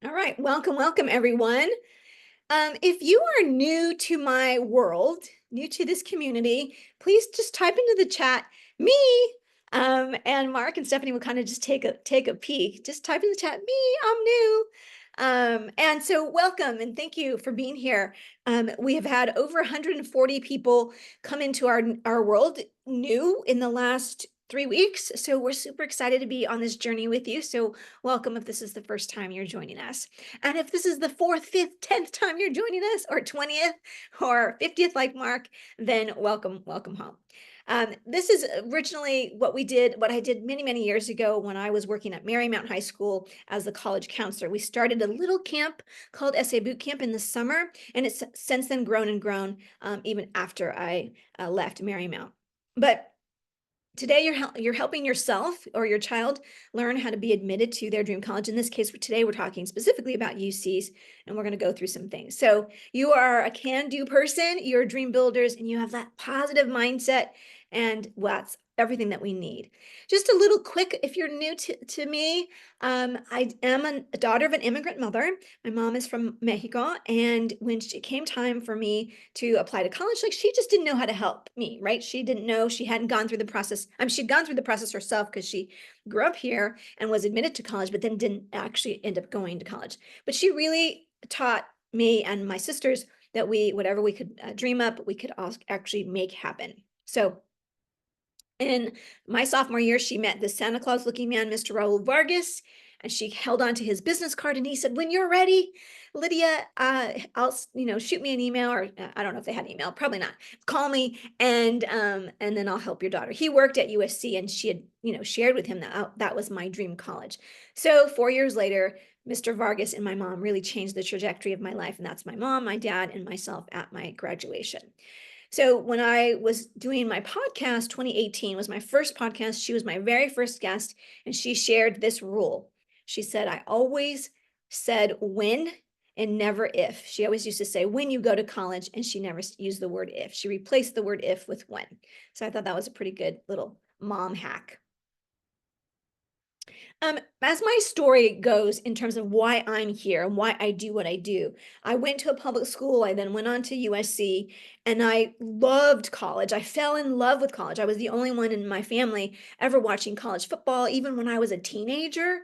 All right, welcome everyone. If you are new to my world, new to this community, please just type into the chat me. And Mark and Stephanie will kind of just take a peek. Just type in the chat me. I'm new. And so welcome and thank you for being here. We have had over 140 people come into our world new in the last 3 weeks. So we're super excited to be on this journey with you. So welcome if this is the first time you're joining us. And if this is the 4th, 5th, 10th time you're joining us, or 20th, or 50th, like Mark, then welcome home. This is originally what I did many years ago when I was working at Marymount High School as the college counselor. We started a little camp called SA Boot Camp in the summer, and it's since then grown and grown even after I left Marymount. But today you're helping yourself or your child learn how to be admitted to their dream college. In this case, today we're talking specifically about UCs, and we're going to go through some things. So you are a can-do person, you're dream builders, and you have that positive mindset, and that's everything that we need. Just a little quick, if you're new to me, I am a daughter of an immigrant mother. My mom is from Mexico, and when it came time for me to apply to college, like she just didn't know how to help me, right? She didn't know, she hadn't gone through the process. She'd gone through the process herself because she grew up here and was admitted to college, but then didn't actually end up going to college. But she really taught me and my sisters that whatever we could dream up, we could actually make happen. So in my sophomore year, she met the Santa Claus looking man, Mr. Raul Vargas, and she held on to his business card, and he said, when you're ready, Lydia, I'll, shoot me an email, or I don't know if they had an email, probably not. Call me, and then I'll help your daughter. He worked at USC, and she had, shared with him that that was my dream college. So 4 years later, Mr. Vargas and my mom really changed the trajectory of my life, and that's my mom, my dad, and myself at my graduation. So when I was doing my podcast, 2018 was my first podcast. She was my very first guest, and she shared this rule. She said, I always said when and never if. She always used to say when you go to college, and she never used the word if. She replaced the word if with when. So I thought that was a pretty good little mom hack. As my story goes in terms of why I'm here and why I do what I do, I went to a public school. I then went on to USC, and I loved college. I fell in love with college. I was the only one in my family ever watching college football, even when I was a teenager.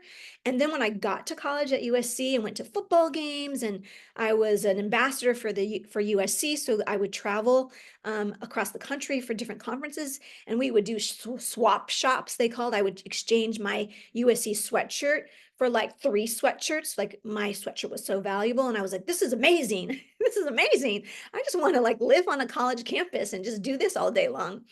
And then when I got to college at USC and went to football games, and I was an ambassador for USC, so I would travel across the country for different conferences, and we would do swap shops, they called. I would exchange my USC sweatshirt for like 3 sweatshirts. Like my sweatshirt was so valuable, and I was like, this is amazing. This is amazing. I just want to like live on a college campus and just do this all day long.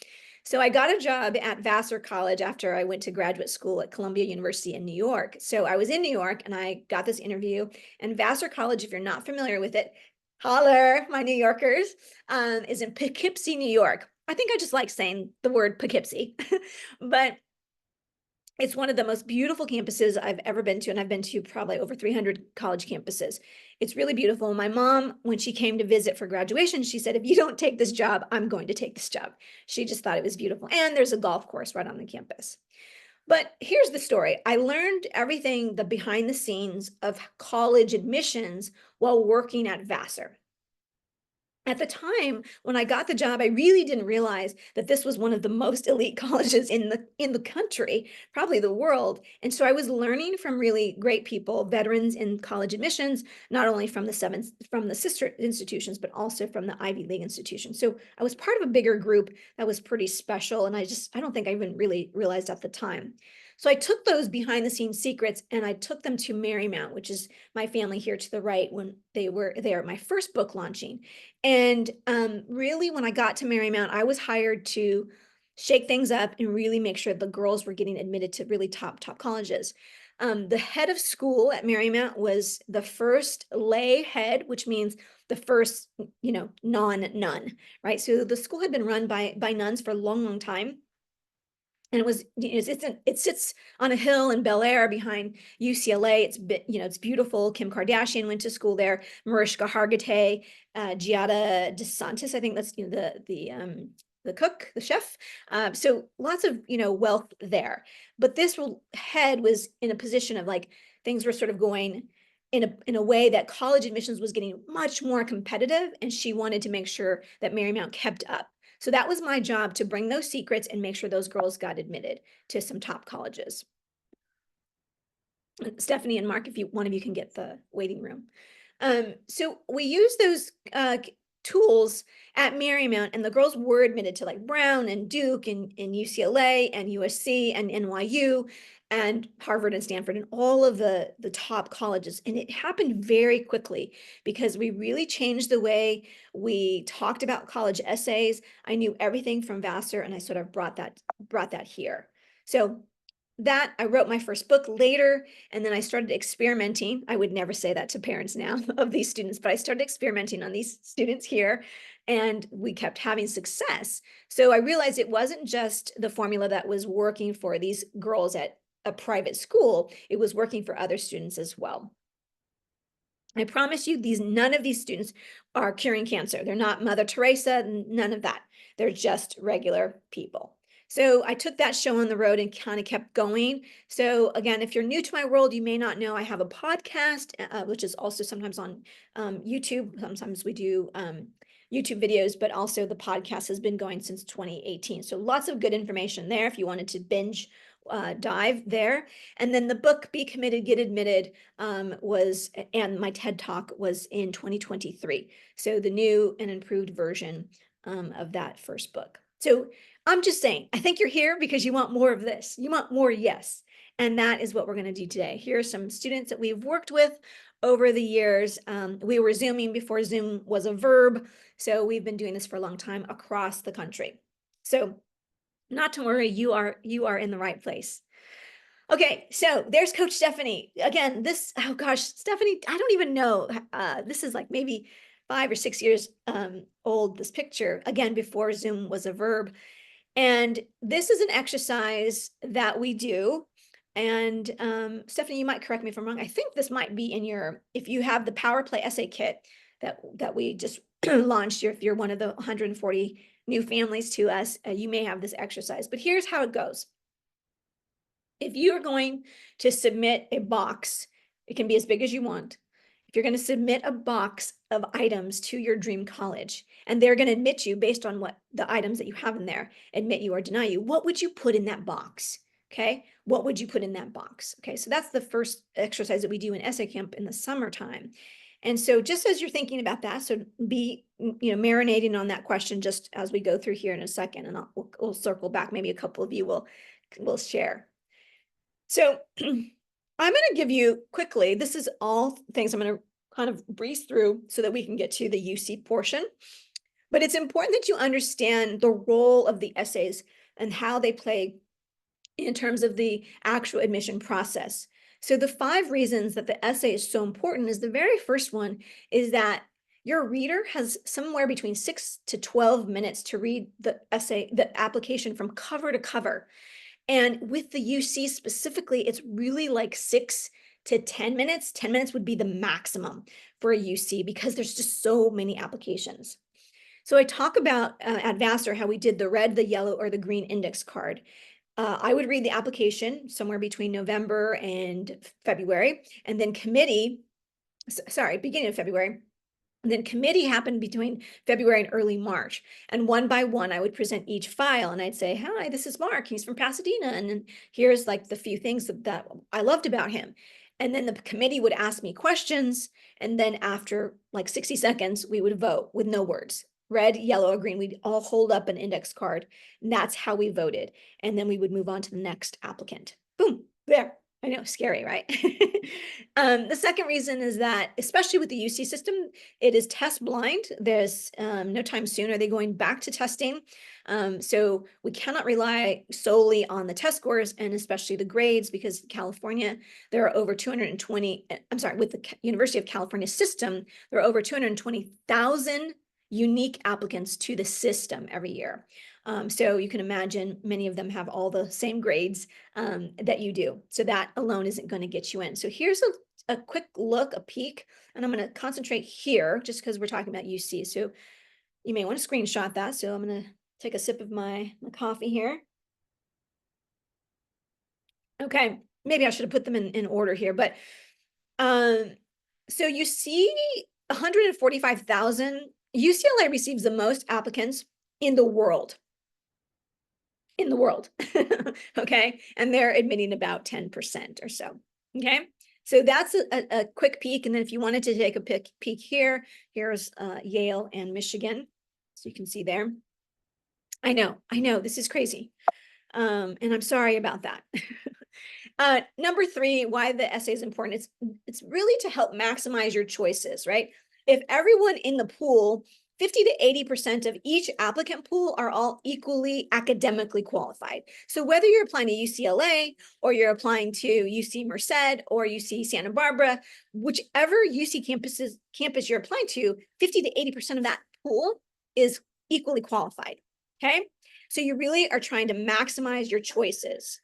So I got a job at Vassar College after I went to graduate school at Columbia University in New York. So I was in New York, and I got this interview. And Vassar College, if you're not familiar with it, holler, my New Yorkers, is in Poughkeepsie, New York. I think I just like saying the word Poughkeepsie, but it's one of the most beautiful campuses I've ever been to, and I've been to probably over 300 college campuses. It's really beautiful. My mom, when she came to visit for graduation, she said, if you don't take this job, I'm going to take this job. She just thought it was beautiful. And there's a golf course right on the campus. But here's the story. I learned everything, the behind the scenes of college admissions while working at Vassar. At the time when I got the job, I really didn't realize that this was one of the most elite colleges in the country, probably the world. And so I was learning from really great people, veterans in college admissions, not only from the sister institutions, but also from the Ivy League institutions. So I was part of a bigger group that was pretty special, and I don't think I even really realized at the time. So I took those behind the scenes secrets, and I took them to Marymount, which is my family here to the right, when they were there at my first book launching. And really, when I got to Marymount, I was hired to shake things up and really make sure the girls were getting admitted to really top colleges. The head of school at Marymount was the first lay head, which means the first, non-nun, right? So the school had been run by nuns for a long time. And it was, it sits on a hill in Bel Air behind UCLA. It's beautiful. Kim Kardashian went to school there. Mariska Hargitay, Giada DeSantis, I think that's the cook, the chef. So lots of wealth there. But this head was in a position of like things were sort of going in a way that college admissions was getting much more competitive, and she wanted to make sure that Marymount kept up. So that was my job, to bring those secrets and make sure those girls got admitted to some top colleges. Stephanie and Mark, if one of you can get the waiting room. So we use those tools at Marymount, and the girls were admitted to like Brown and Duke and UCLA and USC and NYU and Harvard and Stanford and all of the top colleges. And it happened very quickly because we really changed the way we talked about college essays. I knew everything from Vassar, and I sort of brought that here. So that I wrote my first book later, and then I started experimenting. I would never say that to parents now of these students, but I started experimenting on these students here, and we kept having success. So I realized it wasn't just the formula that was working for these girls at a private school, it was working for other students as well. I promise you, none of these students are curing cancer. They're not Mother Teresa, none of that. They're just regular people. So I took that show on the road and kind of kept going. So again, if you're new to my world, you may not know I have a podcast, which is also sometimes on YouTube. Sometimes we do YouTube videos, but also the podcast has been going since 2018. So lots of good information there if you wanted to binge dive there. And then the book, Be Committed, Get Admitted, and my TED Talk was in 2023. So the new and improved version of that first book. So I'm just saying, I think you're here because you want more of this. You want more, yes. And that is what we're going to do today. Here are some students that we've worked with over the years. We were Zooming before Zoom was a verb. So we've been doing this for a long time across the country. So not to worry, you are in the right place. Okay, so there's Coach Stephanie. Again, oh gosh, Stephanie, I don't even know. This is like maybe 5 or 6 years old, this picture, again, before Zoom was a verb. And this is an exercise that we do. And Stephanie, you might correct me if I'm wrong. I think this might be in if you have the Power Play essay kit that we just launched, if you're one of the 140 new families to us, you may have this exercise. But here's how it goes. If you're going to submit a box, it can be as big as you want. If you're going to submit a box of items to your dream college, and they're going to admit you based on what the items that you have in there, admit you or deny you, what would you put in that box? Okay, what would you put in that box? Okay, so that's the first exercise that we do in essay camp in the summertime. And so just as you're thinking about that, so be marinating on that question just as we go through here in a second, and we'll circle back. Maybe a couple of you will share. So I'm going to give you quickly, this is all things I'm going to kind of breeze through so that we can get to the UC portion. But it's important that you understand the role of the essays and how they play in terms of the actual admission process. So the 5 reasons that the essay is so important is the very first one is that your reader has somewhere between 6 to 12 minutes to read the essay, the application from cover to cover. And with the UC specifically, it's really like 6 to 10 minutes. 10 minutes would be the maximum for a UC because there's just so many applications. So I talk about at Vassar how we did the red, the yellow, or the green index card. I would read the application somewhere between November and February, and then beginning of February. And then committee happened between February and early March. And one by one, I would present each file and I'd say, hi, this is Mark. He's from Pasadena. And then here's like the few things that I loved about him. And then the committee would ask me questions. And then after like 60 seconds, we would vote with no words. Red, yellow, or green. We'd all hold up an index card. And that's how we voted. And then we would move on to the next applicant. Boom, there. I know, scary, right? The second reason is that, especially with the UC system, it is test blind. There's no time soon are they going back to testing. So we cannot rely solely on the test scores and especially the grades because California, there are over 220, I'm sorry, with the University of California system, there are over 220,000 unique applicants to the system every year. So you can imagine many of them have all the same grades that you do. So that alone isn't going to get you in. So here's a quick look, a peek, and I'm going to concentrate here just because we're talking about UC. So you may want to screenshot that. So I'm going to take a sip of my coffee here. Okay, maybe I should have put them in order here, but So you see 145,000, UCLA receives the most applicants in the world. In the world. Okay. And they're admitting about 10% or so. Okay. So that's a quick peek. And then if you wanted to take a peek here, here's Yale and Michigan. So you can see there. I know, this is crazy. And I'm sorry about that. Number three, why the essay is important. It's really to help maximize your choices, right? If everyone in the pool, 50 to 80% of each applicant pool are all equally academically qualified. So whether you're applying to UCLA or you're applying to UC Merced or UC Santa Barbara, whichever UC campus you're applying to, 50 to 80% of that pool is equally qualified. Okay. So you really are trying to maximize your choices.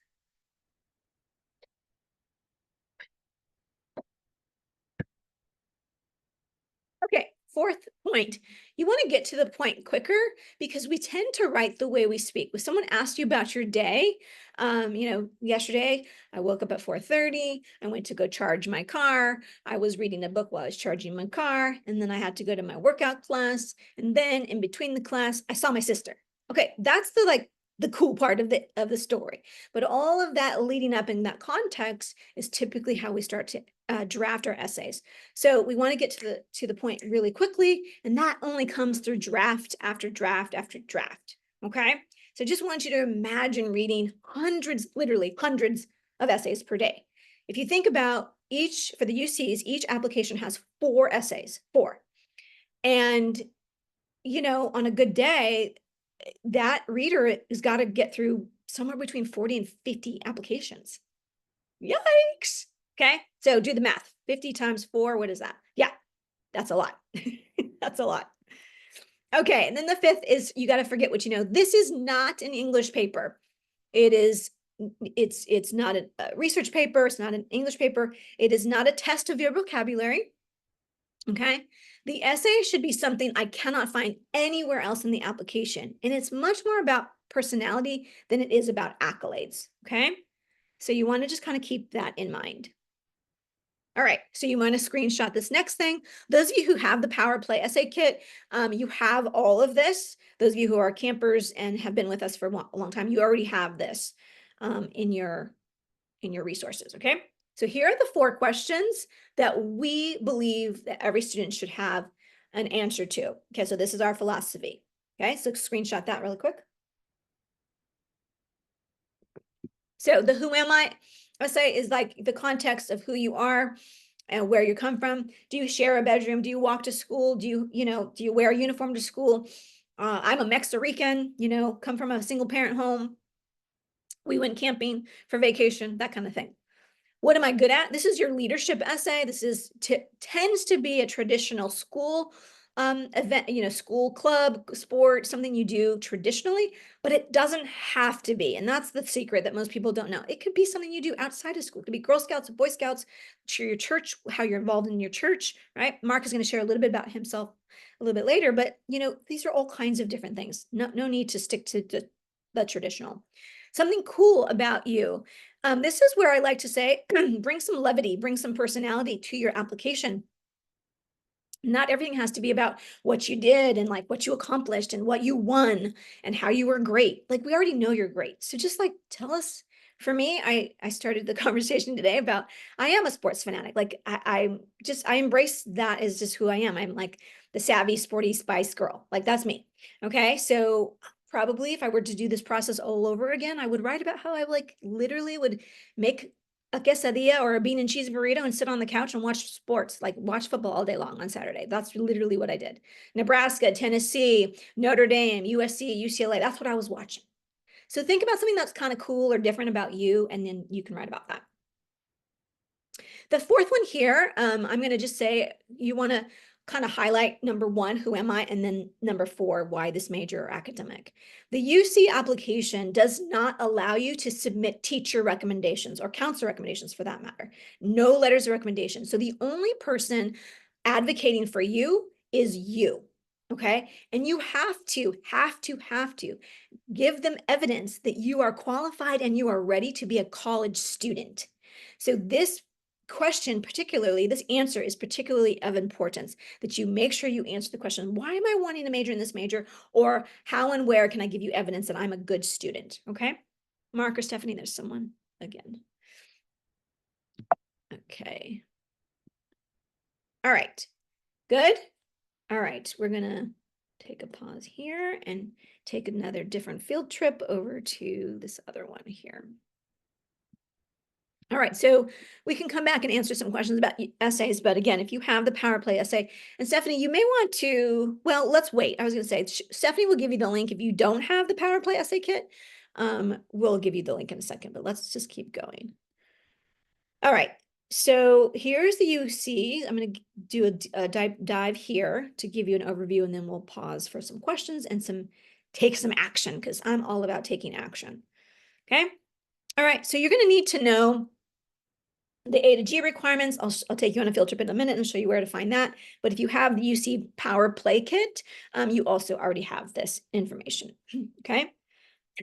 Okay, fourth point, you want to get to the point quicker because we tend to write the way we speak. When someone asks you about your day, yesterday I woke up at 4:30, I went to go charge my car, I was reading a book while I was charging my car, and then I had to go to my workout class, and then in between the class, I saw my sister. Okay, that's the cool part of the story. But all of that leading up in that context is typically how we start to draft our essays. So we want to get to the point really quickly, and that only comes through draft after draft after draft. Okay, so just want you to imagine reading hundreds, literally hundreds of essays per day. If you think about for the UCs, each application has 4 essays, 4, and on a good day, that reader has got to get through somewhere between 40 and 50 applications. Yikes. Okay, so do the math. 50 times 4, what is that? Yeah, that's a lot. That's a lot. Okay, and then the fifth is you got to forget what you know. This is not an English paper. It's not a research paper. It's not an English paper. It is not a test of your vocabulary. Okay, the essay should be something I cannot find anywhere else in the application. And it's much more about personality than it is about accolades. Okay, so you want to just kind of keep that in mind. All right, so you want to screenshot this next thing. Those of you who have the Power Play essay kit, you have all of this. Those of you who are campers and have been with us for a long time, you already have this in your resources, okay? So here are the 4 questions that we believe that every student should have an answer to. Okay, so this is our philosophy. Okay, so screenshot that really quick. So the who am I essay is like the context of who you are and where you come from. Do you share a bedroom? Do you walk to school? Do you wear a uniform to school? I'm a Mexican, come from a single parent home. We went camping for vacation, that kind of thing. What am I good at? This is your leadership essay. This tends to be a traditional school event, school club, sport, something you do traditionally, but it doesn't have to be. And that's the secret that most people don't know. It could be something you do outside of school. It could be Girl Scouts, Boy Scouts, your church, how you're involved in your church, right? Mark is going to share a little bit about himself a little bit later, but these are all kinds of different things. No need to stick to the traditional. Something cool about you. This is where I like to say, bring some levity, bring some personality to your application. Not everything has to be about what you did and like what you accomplished and what you won and how you were great. Like we already know you're great. So just like tell us. For me, I started the conversation today about I am a sports fanatic. Like I embrace that as just who I am. I'm like the savvy, sporty spice girl. Like that's me. Okay. So probably if I were to do this process all over again, I would write about how I like literally would make a quesadilla or a bean and cheese burrito and sit on the couch and watch sports, like watch football all day long on Saturday. That's literally what I did. Nebraska, Tennessee, Notre Dame, USC, UCLA. That's what I was watching. So think about something that's kind of cool or different about you, and then you can write about that. The fourth one here, I'm going to just say you want to kind of highlight number 1, who am I? And then number 4, why this major or academic. The UC application does not allow you to submit teacher recommendations or counselor recommendations for that matter. No letters of recommendation. So the only person advocating for you is you. Okay. And you have to give them evidence that you are qualified and you are ready to be a college student. So this question particularly, this answer is particularly of importance, that you make sure you answer the question, why am I wanting to major in this major? Or how and where can I give you evidence that I'm a good student? Okay. Mark or Stephanie, there's someone again. Okay. All right. Good. All right. We're going to take a pause here and take another different field trip over to this other one here. All right, so we can come back and answer some questions about essays, but again, if you have the Power Play essay, and Stephanie, you may want to, well, let's wait. I was going to say, Stephanie will give you the link if you don't have the Power Play essay kit. We'll give you the link in a second, but let's just keep going. All right, so here's the UC. I'm going to do a dive here to give you an overview, and then we'll pause for some questions and take some action, because I'm all about taking action. Okay. All right, so you're going to need to know the A to G requirements. I'll take you on a field trip in a minute and show you where to find that. But if you have the UC Power Play Kit, you also already have this information. Okay.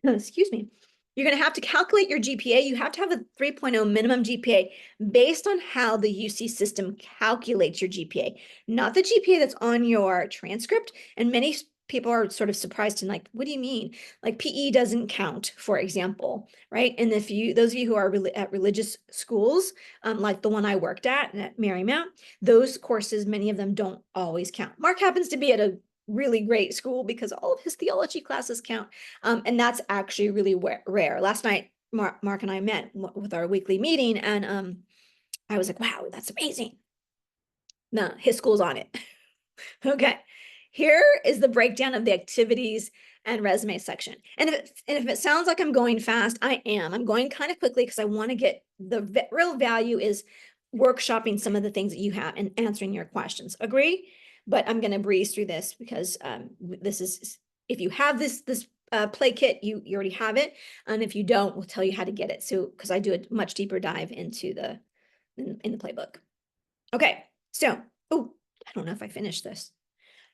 Excuse me. You're going to have to calculate your GPA. You have to have a 3.0 minimum GPA based on how the UC system calculates your GPA, not the GPA that's on your transcript. And many people are sort of surprised and like, what do you mean? Like PE doesn't count, for example, right? And if those of you who are at religious schools, like the one I worked at Marymount, those courses, many of them don't always count. Mark happens to be at a really great school because all of his theology classes count. And that's actually really rare. Last night, Mark and I met with our weekly meeting, and I was like, wow, that's amazing. No, his school's on it. Okay. Here is the breakdown of the activities and resume section. And if it sounds like I'm going fast, I am. I'm going kind of quickly because I want to get the real value is workshopping some of the things that you have and answering your questions. Agree? But I'm going to breeze through this because this is, if you have this play kit, you already have it. And if you don't, we'll tell you how to get it. So, because I do a much deeper dive into in the playbook. Okay. So, oh, I don't know if I finished this.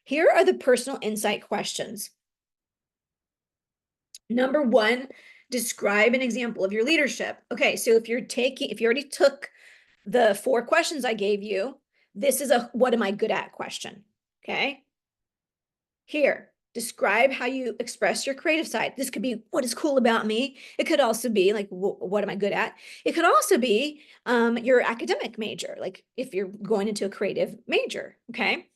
Here are the personal insight questions. Number one, describe an example of your leadership. Okay, so if you already took the 4 questions I gave you, this is a what am I good at question. Okay. Here, describe how you express your creative side. This could be what is cool about me. It could also be like, what am I good at? It could also be your academic major, like if you're going into a creative major. Okay.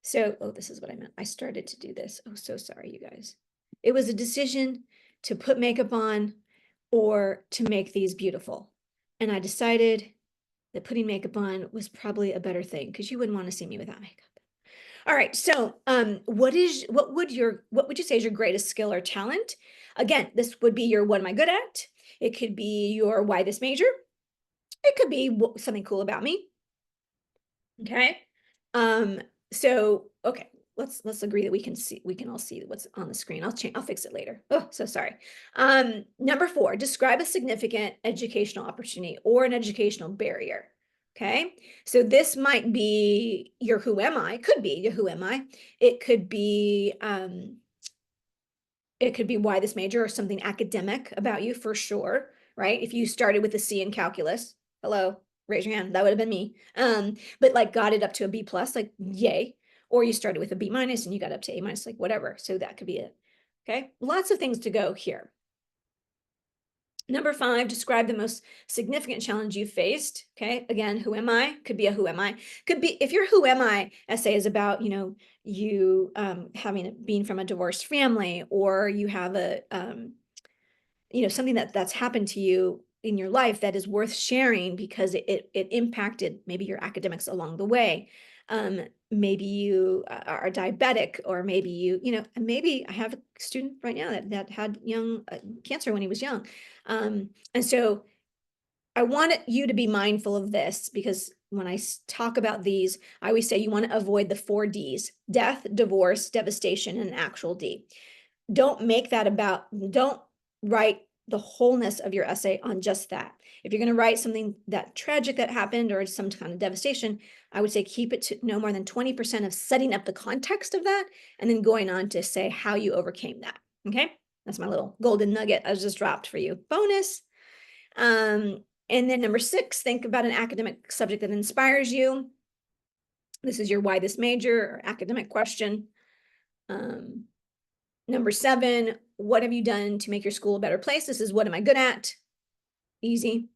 So, oh, this is what I meant. I started to do this. Oh, so sorry, you guys. It was a decision to put makeup on or to make these beautiful. And I decided that putting makeup on was probably a better thing because you wouldn't want to see me without makeup. All right. So, what would you say is your greatest skill or talent? Again, this would be your what am I good at? It could be your why this major. It could be something cool about me. Okay. So, okay, let's agree that we can all see what's on the screen. I'll fix it later. Oh, so sorry. Number 4, describe a significant educational opportunity or an educational barrier. Okay. So this might be your who am I, could be your who am I. It could be why this major or something academic about you for sure, right? If you started with a C in calculus, hello, raise your hand. That would have been me. But like got it up to a B plus, like yay. Or you started with a B minus and you got up to A minus, like whatever. So that could be it. Okay. Lots of things to go here. Number 5, describe the most significant challenge you faced. Okay. Again, who am I? Could be a who am I. Could be if your who am I essay is about, you being from a divorced family, or you have a something that's happened to you in your life that is worth sharing because it impacted maybe your academics along the way. Maybe you are diabetic, or maybe maybe I have a student right now that had young cancer when he was young. And so I want you to be mindful of this, because when I talk about these, I always say you want to avoid the 4 Ds: death, divorce, devastation, and actual D. Don't write the wholeness of your essay on just that. If you're going to write something that tragic that happened or some kind of devastation, I would say keep it to no more than 20% of setting up the context of that, and then going on to say how you overcame that. Okay. That's my little golden nugget I just dropped for you. Bonus. And then number 6, think about an academic subject that inspires you. This is your why this major or academic question. Number 7, what have you done to make your school a better place? This is what am I good at? Easy.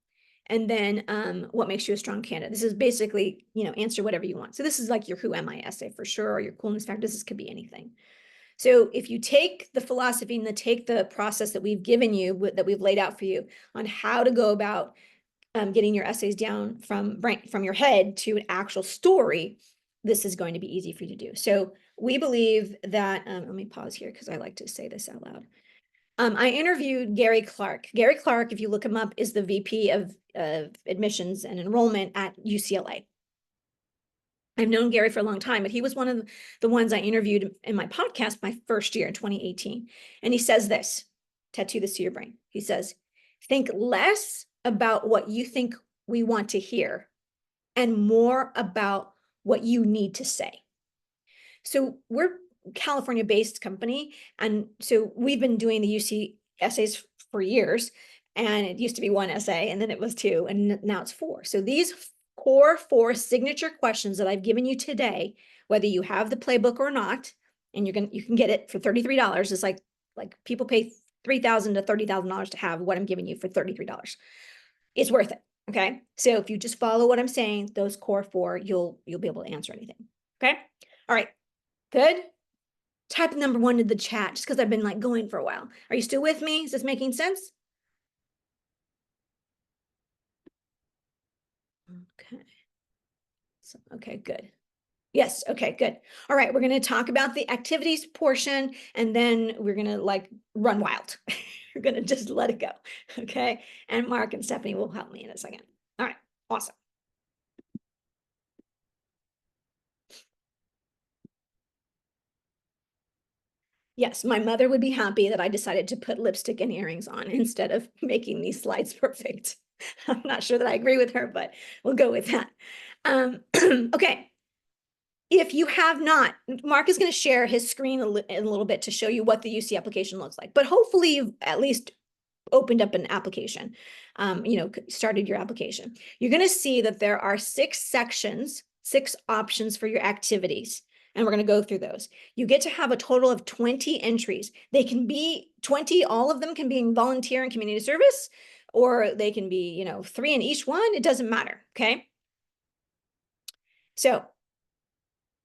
And then what makes you a strong candidate? This is basically, answer whatever you want. So this is like your who am I essay for sure, or your coolness factor. This could be anything. So if you take the philosophy and take the process that we've given you, that we've laid out for you on how to go about getting your essays down from your head to an actual story, this is going to be easy for you to do. So we believe that, let me pause here because I like to say this out loud. I interviewed Gary Clark. Gary Clark, if you look him up, is the VP of admissions and enrollment at UCLA. I've known Gary for a long time, but he was one of the ones I interviewed in my podcast my first year in 2018. And he says this, tattoo this to your brain. He says, think less about what you think we want to hear and more about what you need to say. So we're a California-based company. And so we've been doing the UC essays for years. And it used to be 1 essay, and then it was 2, and now it's 4. So these core 4 signature questions that I've given you today, whether you have the playbook or not, and you can get it for $33. It's like people pay $3,000 to $30,000 to have what I'm giving you for $33. It's worth it. Okay. So if you just follow what I'm saying, those core 4, you'll be able to answer anything. Okay. All right. Good. Type number 1 to the chat just because I've been going for a while. Are you still with me? Is this making sense? Okay. So, okay, good. Yes. Okay, good. All right. We're going to talk about the activities portion, and then we're going to run wild. We're going to just let it go. Okay. And Mark and Stephanie will help me in a second. All right. Awesome. Yes, my mother would be happy that I decided to put lipstick and earrings on instead of making these slides perfect. I'm not sure that I agree with her, but we'll go with that. Okay. If you have not, Mark is going to share his screen in a little bit to show you what the UC application looks like, but hopefully you've at least opened up an application, started your application. You're going to see that there are 6 sections, 6 options for your activities. And we're going to go through those. You get to have a total of 20 entries. They can be 20, all of them can be in volunteer and community service, or they can be, 3 in each one. It doesn't matter. Okay. So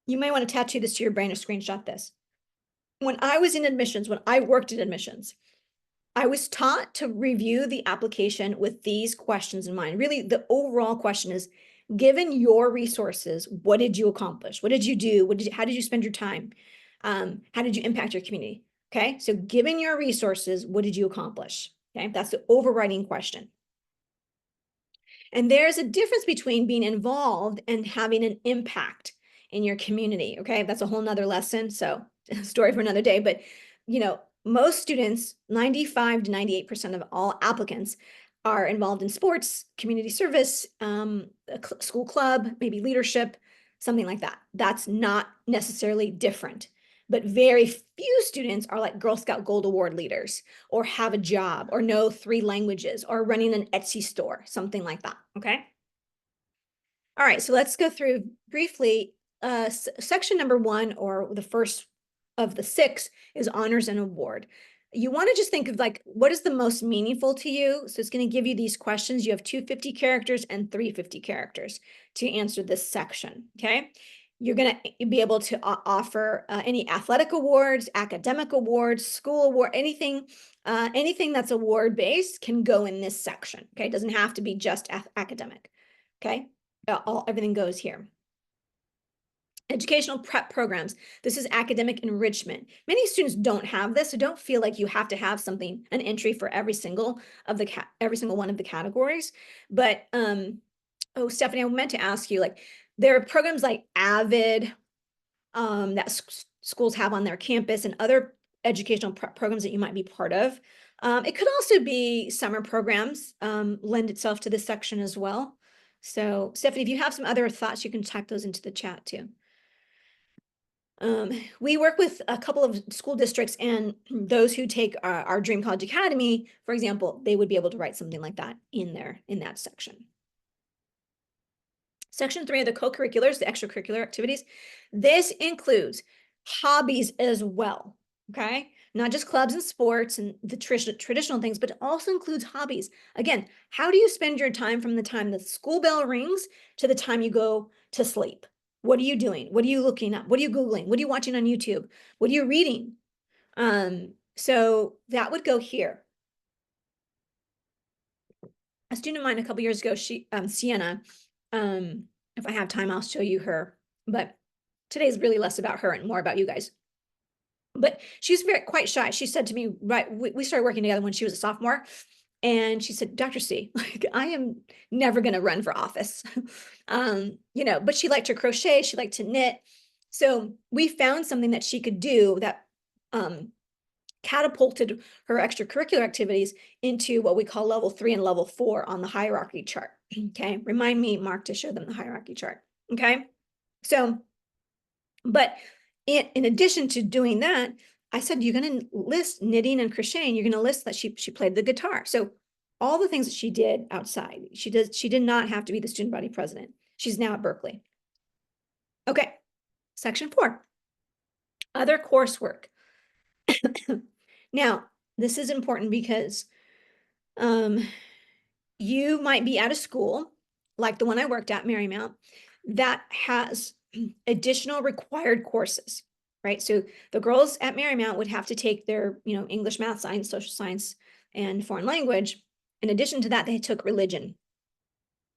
you may want to tattoo this to your brain or screenshot this. When I was in admissions, when I worked in admissions, I was taught to review the application with these questions in mind. Really, the overall question is, given your resources, what did you accomplish? What did you do? How did you spend your time? How did you impact your community? Okay, so given your resources, what did you accomplish? Okay, that's the overriding question. And there's a difference between being involved and having an impact in your community. Okay, that's a whole nother lesson. So story for another day, but most students, 95 to 98% of all applicants are involved in sports, community service, a school club, maybe leadership, something like that. That's not necessarily different. But very few students are like Girl Scout Gold Award leaders, or have a job, or know 3 languages, or running an Etsy store, something like that. Okay. All right. So let's go through briefly. Section number 1, or the first of the 6, is honors and award. You want to just think of what is the most meaningful to you. So it's going to give you these questions. You have 250 characters and 350 characters to answer this section. Okay. You're going to be able to offer any athletic awards, academic awards, school award, anything that's award based can go in this section. Okay. It doesn't have to be just academic. Okay. Everything goes here. Educational prep programs. This is academic enrichment. Many students don't have this, so don't feel like you have to have an entry for every single one of the categories. But oh, Stephanie, I meant to ask you, there are programs like Avid that schools have on their campus, and other educational prep programs that you might be part of. It could also be summer programs, lend itself to this section as well. So Stephanie, if you have some other thoughts, you can type those into the chat too. We work with a couple of school districts, and those who take our Dream College Academy, for example, they would be able to write something like that in that section. Section 3 are the co-curriculars, the extracurricular activities. This includes hobbies as well, okay? Not just clubs and sports and the traditional things, but it also includes hobbies. Again, how do you spend your time from the time the school bell rings to the time you go to sleep? What are you doing? What are you looking at? What are you Googling? What are you watching on YouTube? What are you reading? So that would go here. A student of mine a couple years ago, Sienna, if I have time, I'll show you her, but today's really less about her and more about you guys. But she's quite shy. She said to me, right, we started working together when she was a sophomore, and she said, Dr. C, like, I am never going to run for office. But she liked to crochet, she liked to knit. So we found something that she could do that catapulted her extracurricular activities into what we call level 3 and level 4 on the hierarchy chart. Okay. Remind me, Mark, to show them the hierarchy chart. Okay. So, but in addition to doing that, I said, you're going to list knitting and crocheting. You're going to list that she played the guitar. So all the things that she did outside, she did not have to be the student body president. She's now at Berkeley. Okay. Section 4, other coursework. Now, this is important because you might be at a school like the one I worked at, Marymount, that has additional required courses, right? So the girls at Marymount would have to take their, English, math, science, social science, and foreign language. In addition to that, they took religion.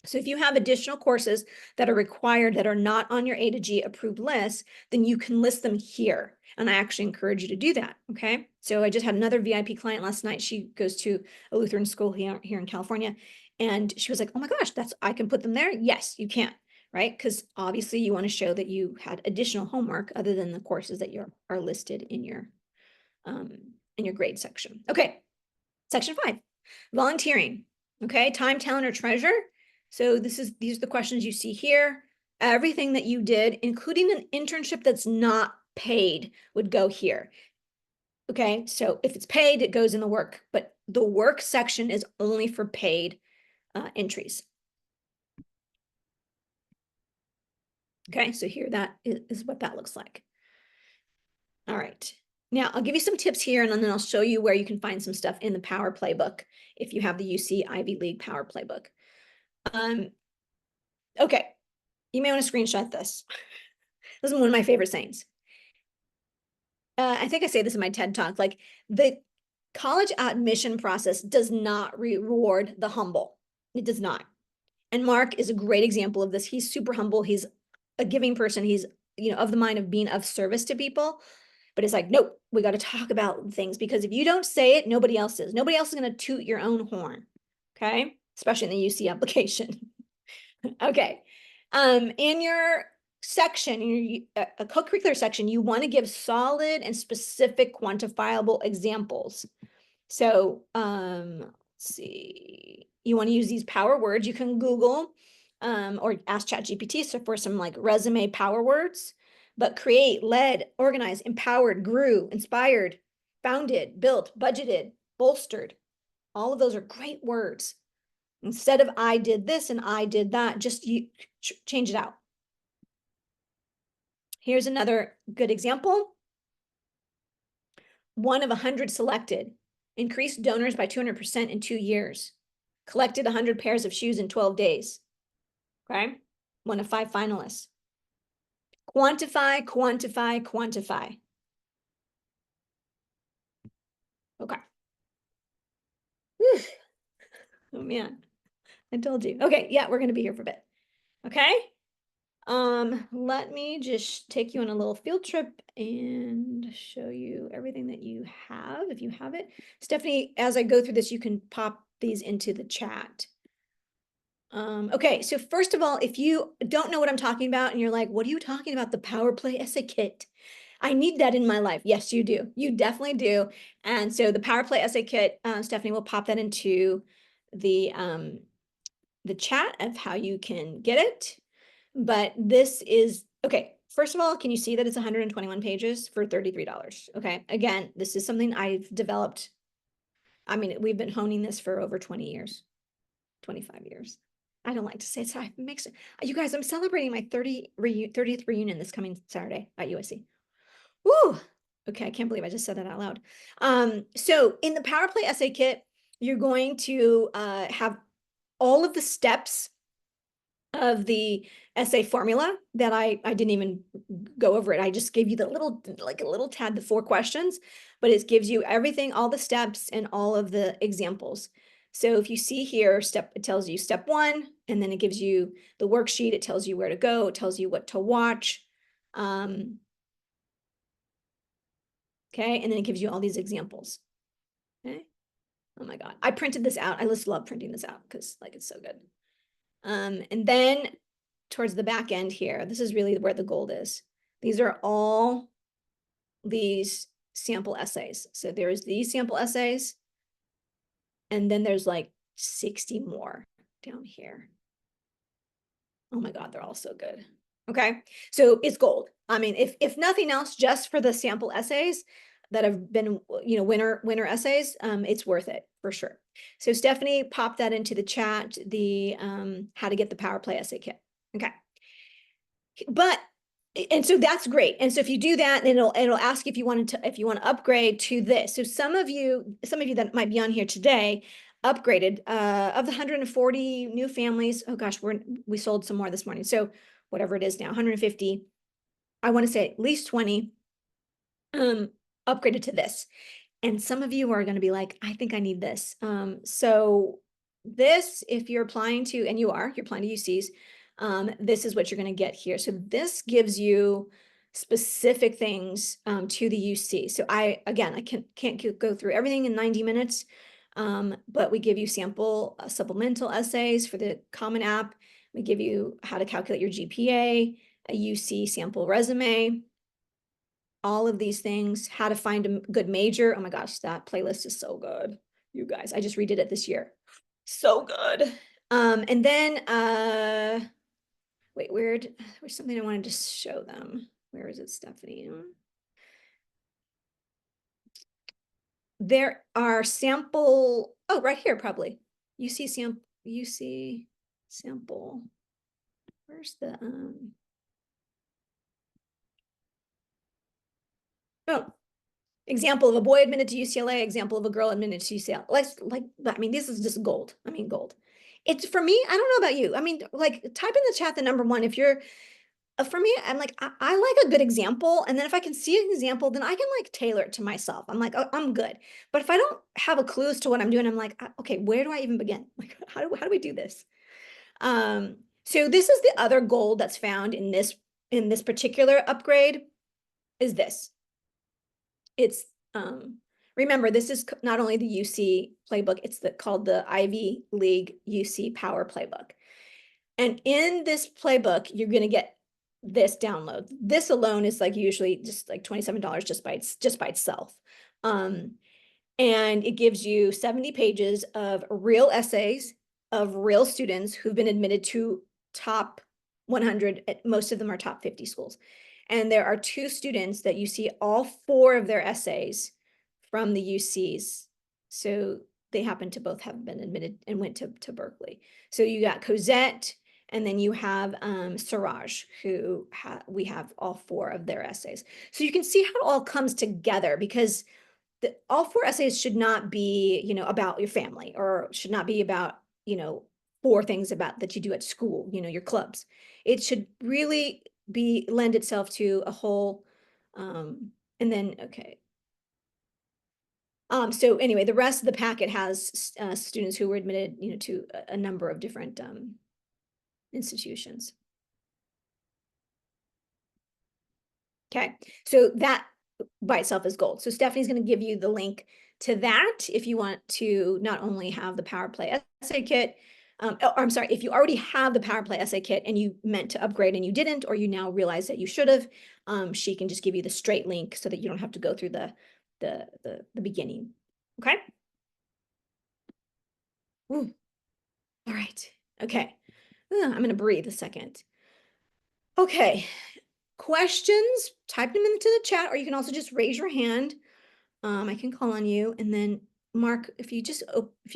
So if you have additional courses that are required that are not on your A to G approved list, then you can list them here. And I actually encourage you to do that, okay? So I just had another VIP client last night. She goes to a Lutheran school here in California. And she was like, oh my gosh, I can put them there? Yes, you can, right? Because obviously you want to show that you had additional homework other than the courses that are listed in your grade section. Okay, section 5, volunteering. Okay, time, talent, or treasure. So these are the questions you see here. Everything that you did, including an internship that's not paid, would go here. Okay, so if it's paid, it goes in the work, but the work section is only for paid entries. Okay, so here that is what that looks like. All right. Now I'll give you some tips here, and then I'll show you where you can find some stuff in the Power Playbook if you have the UC Ivy League Power Playbook. Okay, you may want to screenshot this. This is one of my favorite sayings. I think I say this in my TED Talk, like the college admission process does not reward the humble. It does not. And Mark is a great example of this. He's super humble. He's a giving person. He's, of the mind of being of service to people. But it's like, nope, we got to talk about things, because if you don't say it, nobody else is. Nobody else is going to toot your own horn. Okay. Especially in the UC application. Okay. In your section, a co-curricular section, you want to give solid and specific quantifiable examples. So, let's see, you want to use these power words. You can Google or ask ChatGPT for some like resume power words, but create, led, organized, empowered, grew, inspired, founded, built, budgeted, bolstered. All of those are great words. Instead of I did this and I did that, just change it out. Here's another good example. 1 of 100 selected, increased donors by 200% in 2 years, collected 100 pairs of shoes in 12 days. Okay, 1 of 5 finalists. Quantify, quantify, quantify. Okay. Whew. Oh man, I told you. Okay, yeah, we're gonna be here for a bit. Okay. Let me just take you on a little field trip and show you everything that you have, if you have it. Stephanie, as I go through this, you can pop these into the chat. Okay, so first of all, if you don't know what I'm talking about and you're like, what are you talking about? The Power Play Essay Kit. I need that in my life. Yes, you do. You definitely do. And so the Power Play Essay Kit, Stephanie will pop that into the chat of how you can get it. But this is, okay, first of all, can you see that it's 121 pages for $33? Okay. Again, this is something I've developed. I mean, we've been honing this for over 20 years, 25 years. I don't like to say it, so it makes it, you guys, I'm celebrating my 30th reunion this coming Saturday at USC. Woo! Okay, I can't believe I just said that out loud. So in the Power Play essay kit, you're going to have all of the steps of the essay formula that I didn't even go over it. I just gave you the little, like a little tad, the 4 questions, but it gives you everything, all the steps and all of the examples. So if you see here, it tells you step 1, and then it gives you the worksheet. It tells you where to go. It tells you what to watch. Okay, and then it gives you all these examples. Okay. Oh my God, I printed this out. I just love printing this out because like it's so good. And then towards the back end here, this is really where the gold is. These are all these sample essays. So there's these sample essays, and then there's like 60 more down here. Oh my God, they're all so good. Okay, so it's gold. I mean, if nothing else, just for the sample essays that have been, winner essays, it's worth it for sure. So Stephanie popped that into the chat, the how to get the Power Play essay kit. Okay, but and so that's great. And so if you do that, then it'll ask if you want to upgrade to this. So some of you that might be on here today upgraded of the 140 new families. Oh gosh, we sold some more this morning. So whatever it is now, 150. I want to say at least 20 upgraded to this. And some of you are going to be like, I think I need this. So this, if you're applying to, and you're applying to UCs, this is what you're going to get here. So this gives you specific things to the UC. So I can't go through everything in 90 minutes, but we give you sample supplemental essays for the Common App. We give you how to calculate your GPA, a UC sample resume, all of these things, how to find a good major. Oh my gosh, that playlist is so good. You guys, I just redid it this year. So good. And then wait, there's something I wanted to show them. Where is it, Stephanie? There are sample, oh, right here, probably. UC sample. Where's the oh, example of a boy admitted to UCLA, example of a girl admitted to UCLA. I mean, this is just gold. I mean, gold. It's for me, I don't know about you. I mean, like type in the chat the number 1 if you're for me, I'm like, I like a good example. And then if I can see an example, then I can like tailor it to myself. I'm like, oh, I'm good. But if I don't have a clue as to what I'm doing, I'm like, okay, where do I even begin? Like, how do we do this? So this is the other goal that's found in this particular upgrade is this. It's, remember, this is not only the UC playbook, it's called the Ivy League UC Power Playbook. And in this playbook, you're going to get this download. This alone is like usually just like $27 just by itself. And it gives you 70 pages of real essays of real students who've been admitted to top 100. Most of them are top 50 schools. And there are 2 students that you see all 4 of their essays from the UCs. So they happen to both have been admitted and went to Berkeley. So you got Cosette, and then you have Siraj, who we have all 4 of their essays. So you can see how it all comes together, because all 4 essays should not be, about your family, or should not be about, 4 things about that you do at school, your clubs. It should really lend itself to a whole, and then, okay. So anyway, the rest of the packet has students who were admitted, to a number of different institutions. Okay, so that by itself is gold. So Stephanie's going to give you the link to that if you want to not only have the Power Play essay kit. I'm sorry, if you already have the Power Play essay kit and you meant to upgrade and you didn't, or you now realize that you should have, she can just give you the straight link so that you don't have to go through the beginning. Okay. Ooh. All right. Okay. I'm going to breathe a second. Okay. questions, type them into the chat, or you can also just raise your hand. I can call on you, and then Mark, if you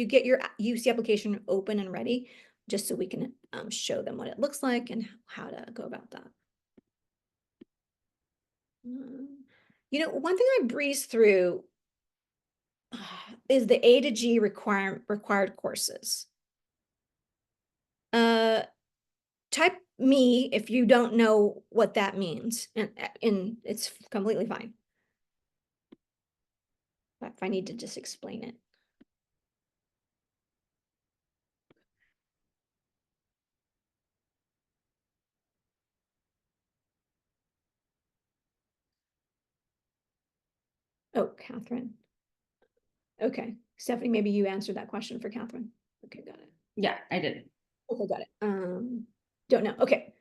get your UC application open and ready, just so we can show them what it looks like and how to go about that. One thing I breeze through is the A to G required courses. Type me if you don't know what that means, and it's completely fine. But if I need to just explain it. Oh, Catherine. Okay, Stephanie, maybe you answered that question for Catherine. Okay, got it. Yeah, I did. Okay, got it. Don't know. Okay.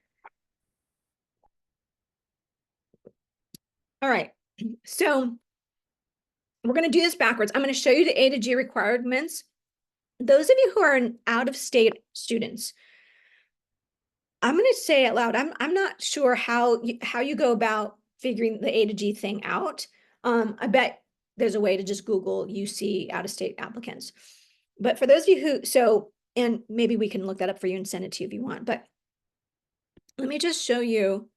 All right. So we're going to do this backwards. I'm going to show you the A to G requirements. Those of you who are out-of-state students, I'm going to say it loud. I'm not sure how you go about figuring the A to G thing out. I bet there's a way to just Google UC out-of-state applicants. But for those of you and maybe we can look that up for you and send it to you if you want. But let me just show you.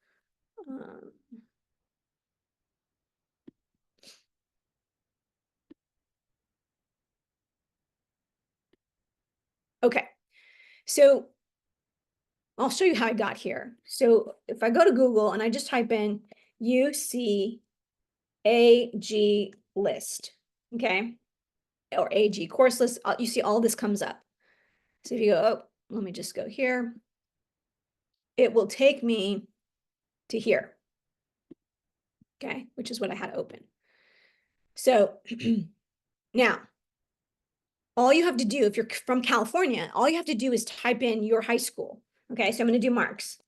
Okay, so I'll show you how I got here. So if I go to Google and I just type in UC AG list, okay, or AG course list, you see all this comes up. So if you go, oh, let me just go here, it will take me to here, okay, which is what I had open. So now, all you have to do, if you're from California, all you have to do is type in your high school. Okay, so I'm going to do Marks.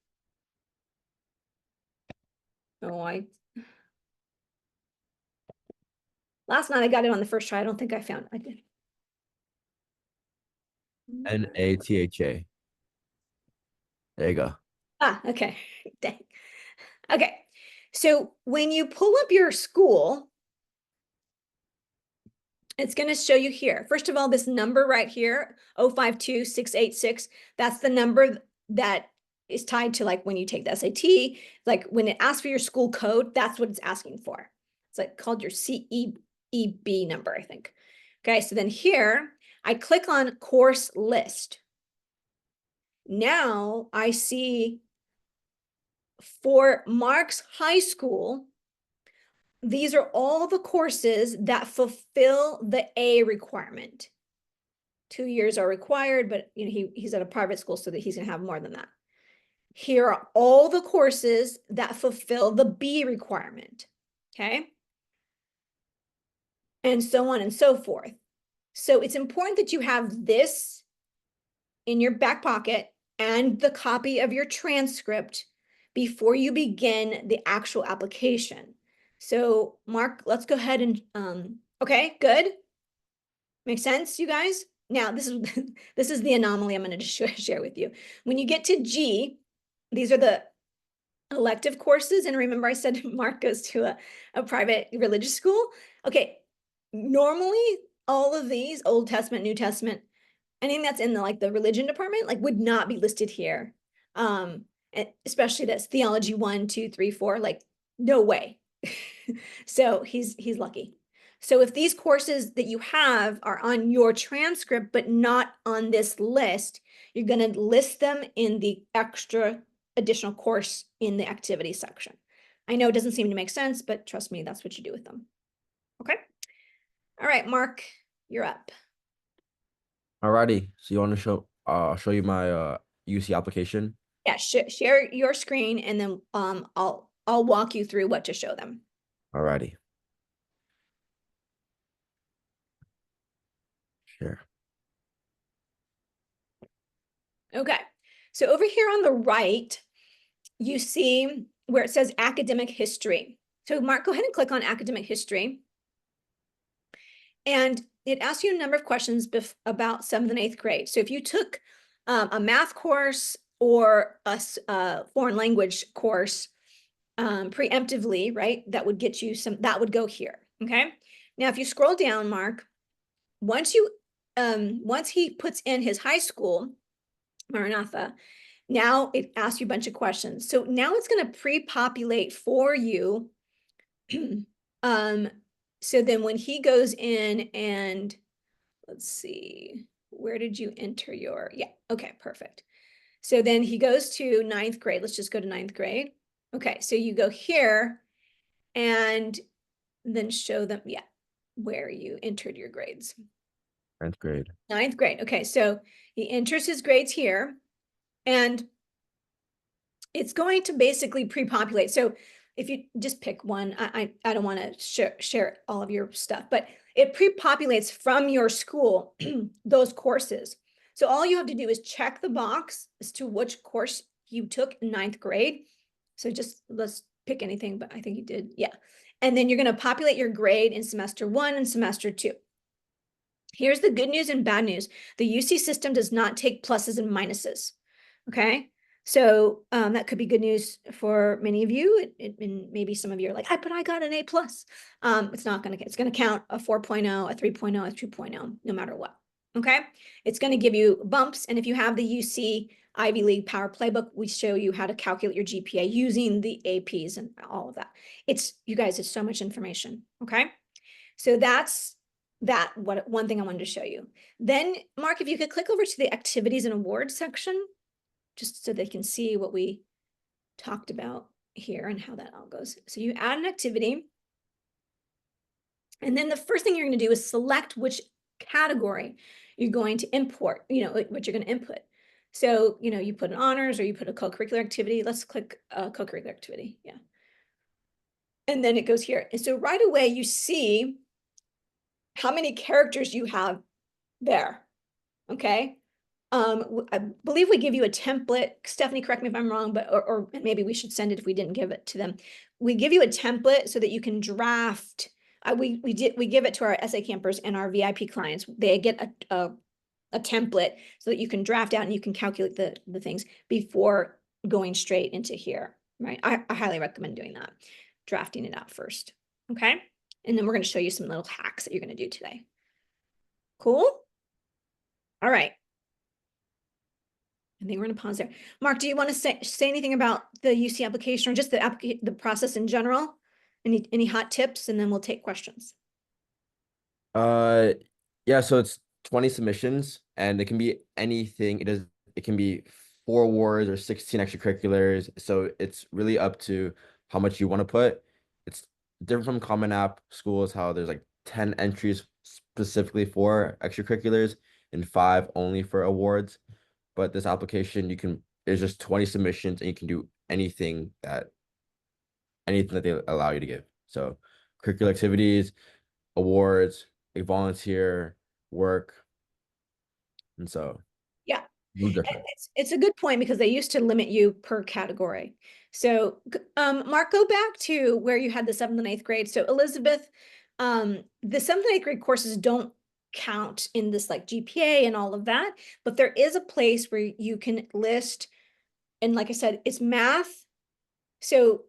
Last night I got it on the first try. I don't think I found it. I did. NATHA. There you go. Okay. Dang. Okay. So when you pull up your school, it's going to show you here. First of all, this number right here, 052686, that's the number that is tied to like when you take the SAT, like when it asks for your school code, that's what it's asking for. It's like called your CEB number, I think. Okay, so then here, I click on course list. Now I see for Marks High School, these are all the courses that fulfill the A requirement. 2 years are required, but he's at a private school, so that he's gonna have more than that. Here are all the courses that fulfill the B requirement, okay? And so on and so forth. So it's important that you have this in your back pocket and the copy of your transcript before you begin the actual application. So Mark, let's go ahead and, okay, good. Makes sense, you guys? Now, this is the anomaly I'm going to share with you. When you get to G, these are the elective courses. And remember I said Mark goes to a private religious school. Okay, normally all of these, Old Testament, New Testament, anything that's in the religion department, would not be listed here. And especially that's theology 1, 2, 3, 4, no way. So he's lucky. So if these courses that you have are on your transcript, but not on this list, you're going to list them in the extra additional course in the activity section. I know it doesn't seem to make sense, but trust me, that's what you do with them. Okay. All right, Mark, you're up. Alrighty. So you want to show you my UC application? Yeah, share your screen and then I'll walk you through what to show them. Alrighty. Share. Okay. So over here on the right, you see where it says academic history. So Mark, go ahead and click on academic history. And it asks you a number of questions about 7th and 8th grade. So if you took a math course or a foreign language course, preemptively, right? That would get you that would go here, okay? Now, if you scroll down, Mark, once he puts in his high school, Maranatha, now it asks you a bunch of questions. So now it's going to pre-populate for you. um, so then when he goes in and let's see, where did you enter your, yeah, okay, perfect. So then he goes to ninth grade. Let's just go to ninth grade. Okay, so you go here and then show them, yeah, where you entered your grades. 10th grade. Ninth grade. Okay, so he enters his grades here and it's going to basically pre-populate. So if you just pick one, I don't want to share all of your stuff, but it pre-populates from your school those courses. So all you have to do is check the box as to which course you took in ninth grade. So just let's pick anything, but I think you did. Yeah. And then you're going to populate your grade in semester 1 and semester 2. Here's the good news and bad news. The UC system does not take pluses and minuses. Okay. So that could be good news for many of you. And maybe some of you are like, but I got an A plus. It's not going to, it's going to count a 4.0, a 3.0, a 2.0, no matter what. Okay. It's going to give you bumps. And if you have the UC Ivy League Power Playbook, we show you how to calculate your GPA using the APs and all of that. You guys, it's so much information. Okay. So that's one thing I wanted to show you. Then Mark, if you could click over to the activities and awards section, just so they can see what we talked about here and how that all goes. So you add an activity. And then the first thing you're going to do is select which category you're going to import, what you're going to input. So, you put an honors or you put a co-curricular activity. Let's click co-curricular activity. Yeah. And then it goes here. And so right away you see how many characters you have there. Okay. I believe we give you a template. Stephanie, correct me if I'm wrong, but or maybe we should send it if we didn't give it to them. We give you a template so that you can draft. We give it to our SA campers and our VIP clients. They get a template so that you can draft out and you can calculate the things before going straight into here. Right. I highly recommend doing that, drafting it out first. Okay. And then we're going to show you some little hacks that you're going to do today. Cool. All right. I think we're going to pause there. Mark, do you want to say anything about the UC application or just the process in general? Any hot tips, and then we'll take questions. Uh, yeah, so it's 20 submissions and it can be anything. It can be 4 awards or 16 extracurriculars. So it's really up to how much you want to put. It's different from Common App schools, how there's like 10 entries specifically for extracurriculars and 5 only for awards. But this application, there's just 20 submissions and you can do anything that they allow you to give. So curricular activities, awards, a volunteer, work. And so Yeah, a little different. it's a good point because they used to limit you per category. So, Mark, go back to where you had the 7th and 8th grade. So Elizabeth, the 7th and 8th grade courses don't count in this like GPA and all of that, but there is a place where you can list, and like I said, it's math. So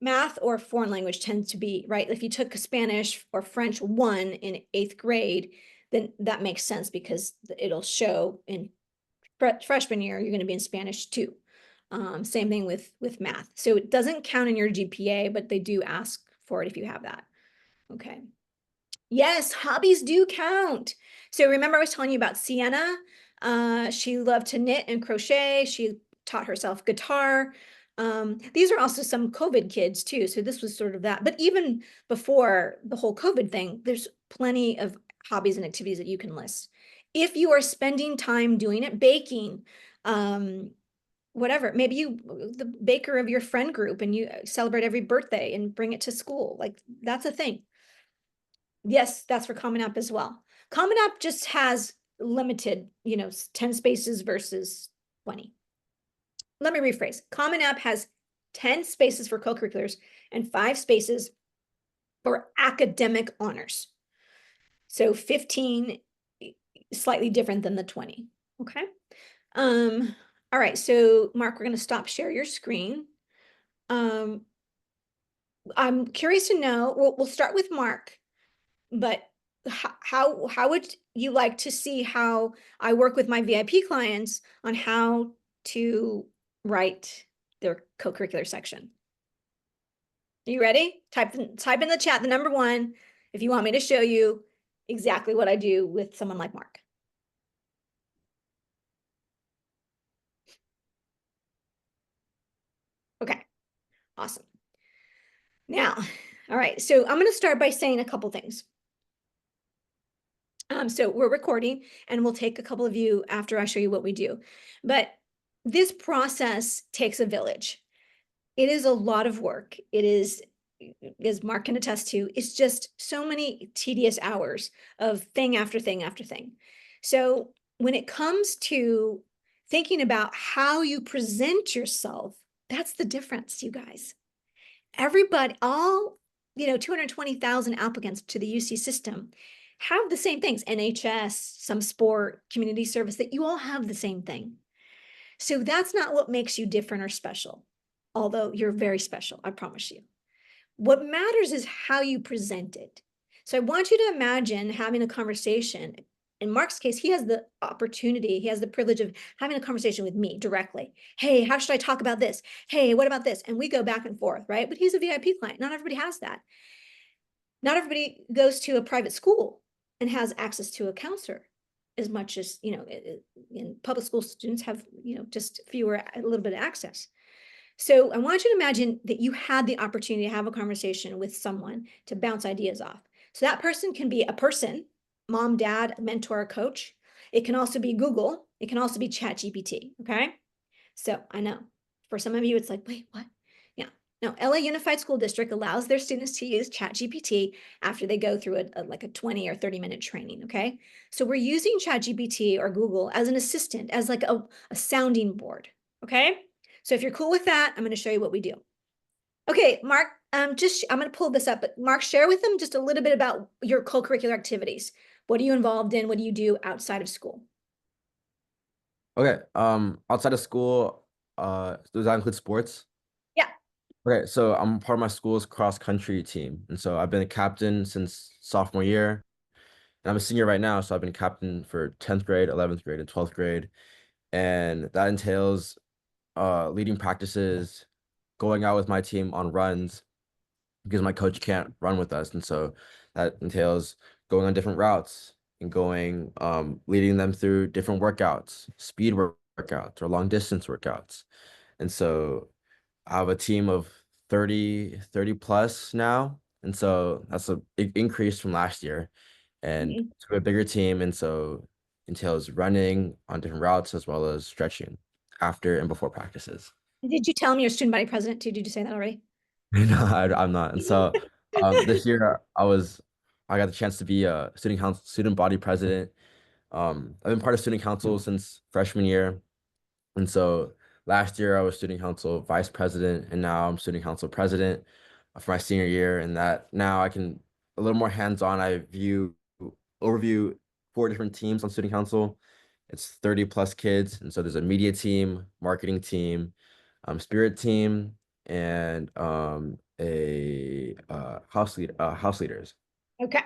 math or foreign language tends to be, right? If you took Spanish or French 1 in 8th grade, then that makes sense because it'll show in freshman year, you're going to be in Spanish 2. Same thing with math. So it doesn't count in your GPA, but they do ask for it if you have that. Okay. Yes, hobbies do count. So remember I was telling you about Sienna? She loved to knit and crochet. She taught herself guitar. These are also some COVID kids too. So this was sort of that. But even before the whole COVID thing, there's plenty of hobbies and activities that you can list. If you are spending time doing it, baking, whatever, maybe the baker of your friend group and you celebrate every birthday and bring it to school. Like that's a thing. Yes, that's for Common App as well. Common App just has limited, 10 spaces versus 20. Let me rephrase. Common App has 10 spaces for co-curriculars and 5 spaces for academic honors. So 15, slightly different than the 20. Okay. All right. So Mark, we're going to stop share your screen. I'm curious to know, we'll start with Mark, but how would you like to see how I work with my VIP clients on how to write their co-curricular section? Are you ready? Type in the chat the number 1 if you want me to show you exactly what I do with someone like Mark. Okay, awesome. Now, all right, so I'm going to start by saying a couple things. So we're recording and we'll take a couple of you after I show you what we do. But this process takes a village. It is a lot of work. It is, as Mark can attest to, it's just so many tedious hours of thing after thing after thing. So when it comes to thinking about how you present yourself, that's the difference, you guys. Everybody, all 220,000 applicants to the UC system have the same things, NHS, some sport, community service, that you all have the same thing. So that's not what makes you different or special, although you're very special, I promise you. What matters is how you present it. So I want you to imagine having a conversation. In Mark's case, he has the opportunity, he has the privilege of having a conversation with me directly. Hey, how should I talk about this? Hey, what about this? And we go back and forth, right? But he's a VIP client. Not everybody has that. Not everybody goes to a private school and has access to a counselor as much as, in public school students have, just fewer, a little bit of access. So I want you to imagine that you had the opportunity to have a conversation with someone to bounce ideas off. So that person can be a person, mom, dad, mentor, coach. It can also be Google. It can also be ChatGPT. Okay. So I know for some of you, it's like, wait, what? Yeah. No, LA Unified School District allows their students to use ChatGPT after they go through like a 20 or 30-minute training. Okay. So we're using ChatGPT or Google as an assistant, as like a sounding board. Okay. So if you're cool with that, I'm going to show you what we do. Okay, Mark, I'm going to pull this up, but Mark, share with them just a little bit about your co-curricular activities. What are you involved in? What do you do outside of school? Okay. Outside of school, does that include sports? Yeah. Okay, so I'm part of my school's cross country team, and so I've been a captain since sophomore year, and I'm a senior right now, so I've been captain for 10th grade, 11th grade, and 12th grade, and that entails leading practices, going out with my team on runs because my coach can't run with us, and so that entails going on different routes and going leading them through different workouts, workouts or long distance workouts. And so I have a team of 30 plus now. And so that's a big increase from last year and Mhm. to a bigger team. And so entails running on different routes as well as stretching after and before practices. Did you tell me you're student body president too? Did you say that already? No, I'm not. And so this year I got the chance to be a student body president. I've been part of student council since freshman year. And so last year I was student council vice president, and now I'm student council president for my senior year. And that now I can a little more hands-on. I overview 4 different teams on student council. It's 30 plus kids. And so there's a media team, marketing team, spirit team, and a house leaders. Okay.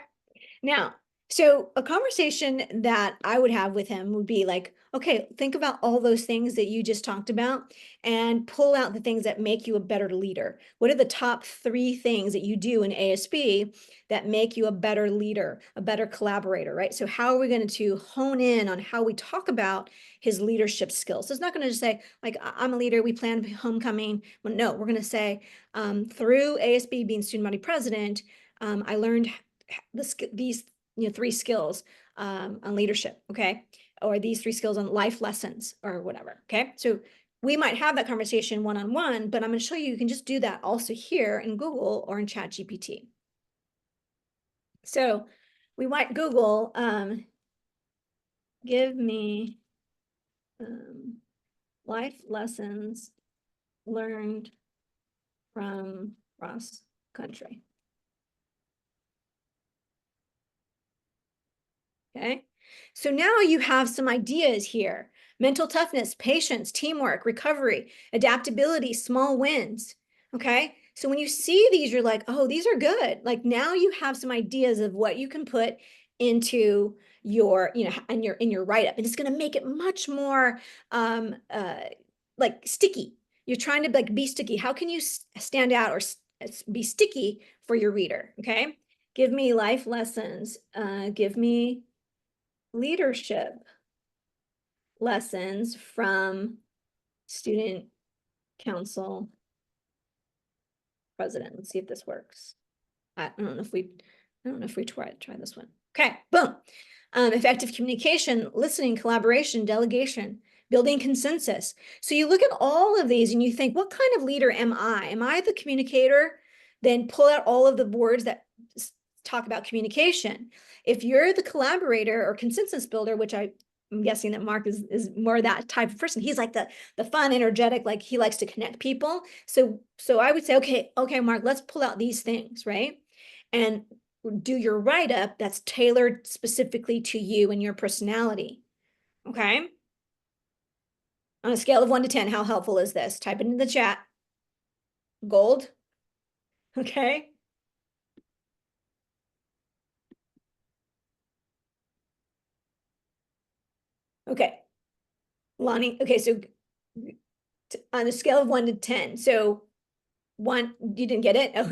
Now, so a conversation that I would have with him would be like, okay, think about all those things that you just talked about and pull out the things that make you a better leader. What are the top 3 things that you do in ASB that make you a better leader, a better collaborator, right? So how are we going to hone in on how we talk about his leadership skills? So it's not going to just say, like, I'm a leader, we plan homecoming. Well, no, we're going to say, through ASB being student body president, I learned these 3 skills on leadership, okay, or these 3 skills on life lessons or whatever. Okay, so we might have that conversation one-on-one, but I'm going to show you you can just do that also here in Google or in ChatGPT. So we might Google give me life lessons learned from cross country. Okay, so now you have some ideas here: mental toughness, patience, teamwork, recovery, adaptability, small wins. Okay, So when you see these, you're like, oh, these are good. Like now you have some ideas of what you can put into your, in your write-up, and it's going to make it much more like sticky. You're trying to like be sticky. How can you stand out or be sticky for your reader? Okay. Give me life lessons. Give me leadership lessons from student council president. Let's see if this works. I don't know if we try this one. Okay, boom. Effective communication, listening, collaboration, delegation, building consensus. So you look at all of these and you think, what kind of leader am I? Am I the communicator? Then pull out all of the words that talk about communication. If you're the collaborator or consensus builder, which I'm guessing that Mark is more that type of person. He's like the fun, energetic, like he likes to connect people. So I would say, okay, Mark, let's pull out these things, right? And do your write-up that's tailored specifically to you and your personality. Okay. On a scale of 1 to 10, how helpful is this? Type it in the chat. Gold. Okay. Okay. Lonnie. Okay. So on a scale of 1 to 10. So 1, you didn't get it? Oh,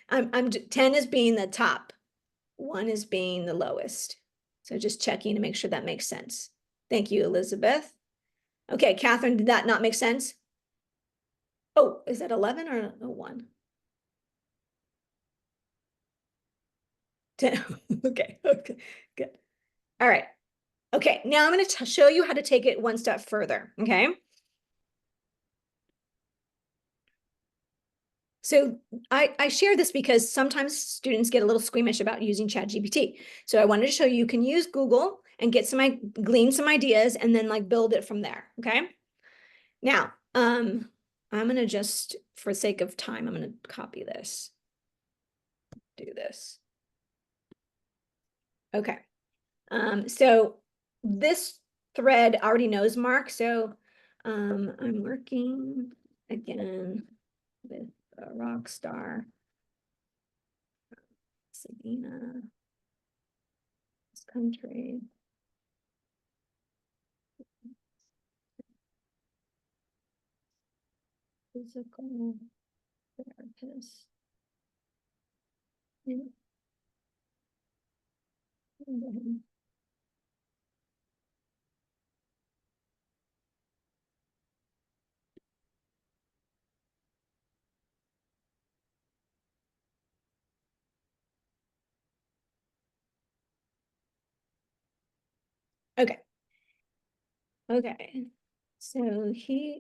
I'm 10 is being the top. 1 is being the lowest. So just checking to make sure that makes sense. Thank you, Elizabeth. Okay, Catherine, did that not make sense? Oh, is that 11 or a 1? 10. Okay, good. All right. Okay, now I'm going to show you how to take it one step further, okay? So I share this because sometimes students get a little squeamish about using ChatGPT. So I wanted to show you can use Google and glean some ideas and then like build it from there, okay? Now, I'm going to just, for sake of time, I'm going to copy this, do this. Okay. So this thread already knows Mark. So I'm working again with a rock star, Sabina, this country. Physical therapist. Okay. Okay. So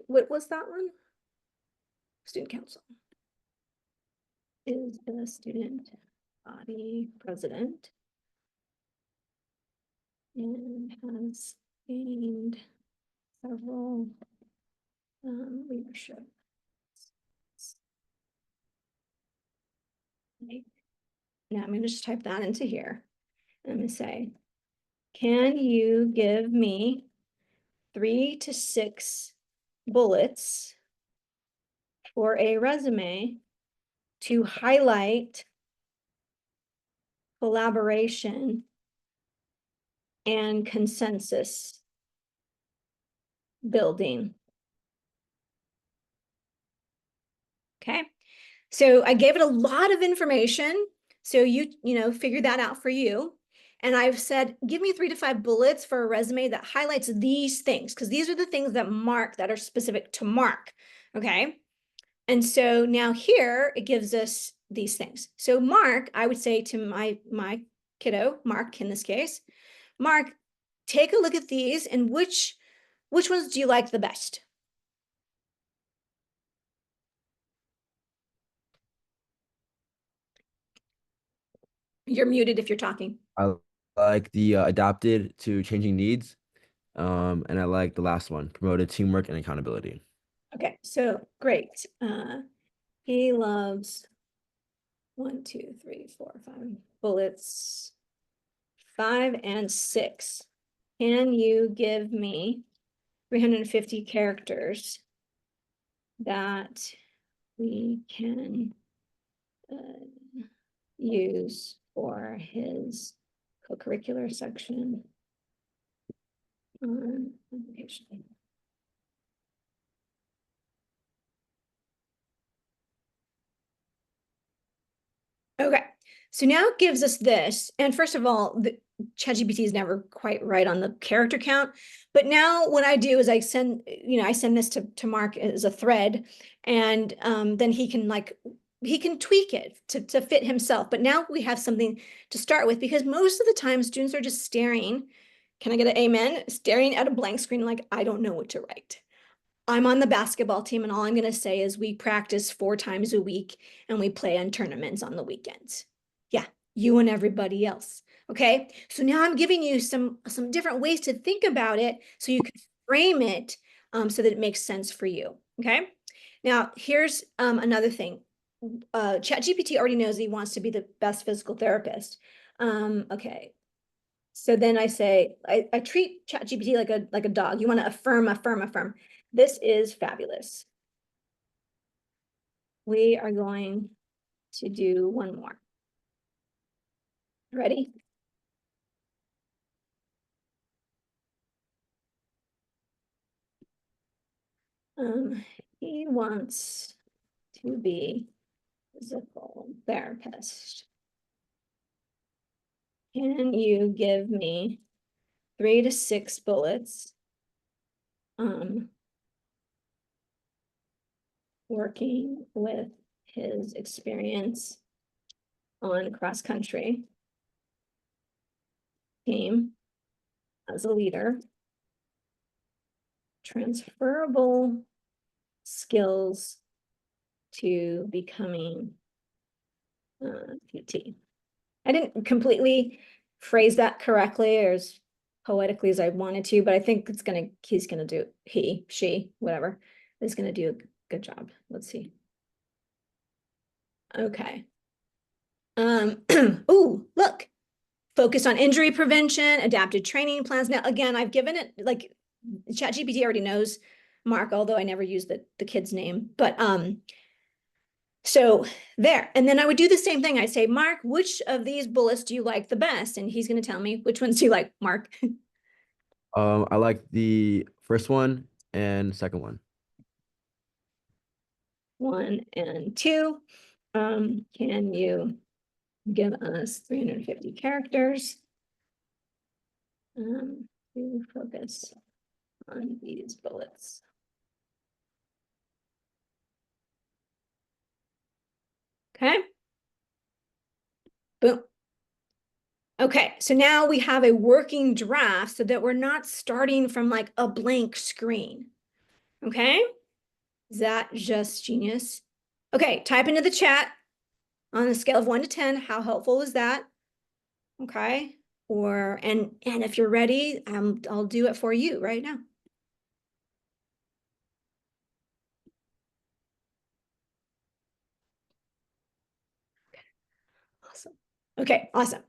what was that one? Student council is the student body president and has gained several leadership. Now I'm going to just type that into here. I'm going to say, can you give me 3 to 6 bullets for a resume to highlight collaboration and consensus building? Okay. So I gave it a lot of information. So figure that out for you. And I've said, give me 3 to 5 bullets for a resume that highlights these things, because these are the things that are specific to Mark. Okay. And so now here it gives us these things. So Mark, I would say to my kiddo, Mark in this case, Mark, take a look at these and which ones do you like the best? You're muted if you're talking. I like the adapted to changing needs. And I like the last one, promoted teamwork and accountability. Okay, so great. He loves 1, 2, 3, 4, 5 bullets, 5 and 6. Can you give me 350 characters that we can use for his co-curricular section on application. Okay, so now it gives us this. And first of all, the ChatGPT is never quite right on the character count. But now what I do is I send this to Mark as a thread, and then he can tweak it to fit himself. But now we have something to start with, because most of the time students are just staring. Can I get an amen? Staring at a blank screen like, I don't know what to write. I'm on the basketball team, and all I'm going to say is we practice 4 times a week and we play in tournaments on the weekends. Yeah, you and everybody else. Okay, so now I'm giving you some different ways to think about it so you can frame it so that it makes sense for you. Okay, now here's another thing. ChatGPT already knows he wants to be the best physical therapist. Okay, so then I say, I treat ChatGPT like a dog. You want to affirm, affirm, affirm. This is fabulous. We are going to do one more. Ready? He wants to be a physical therapist. Can you give me 3 to 6 bullets working with his experience on cross country team as a leader, transferable skills to becoming PT. I didn't completely phrase that correctly or as poetically as I wanted to, but I think he's gonna do, she, whatever, is gonna do a good job. Let's see. Okay. Oh, look, focus on injury prevention, adapted training plans. Now, again, I've given it, like, ChatGPT already knows Mark, although I never use the kid's name, but so there. And then I would do the same thing. I'd say, Mark, which of these bullets do you like the best? And he's going to tell me, which ones do you like, Mark? I like the first one and second one. 1 and 2. Can you give us 350 characters to focus on these bullets? Okay. Boom. Okay, so now we have a working draft so that we're not starting from like a blank screen. Okay, is that just genius? Okay, type into the chat on a scale of 1 to 10, how helpful is that? Okay, and if you're ready, I'll do it for you right now. Awesome. Okay, awesome.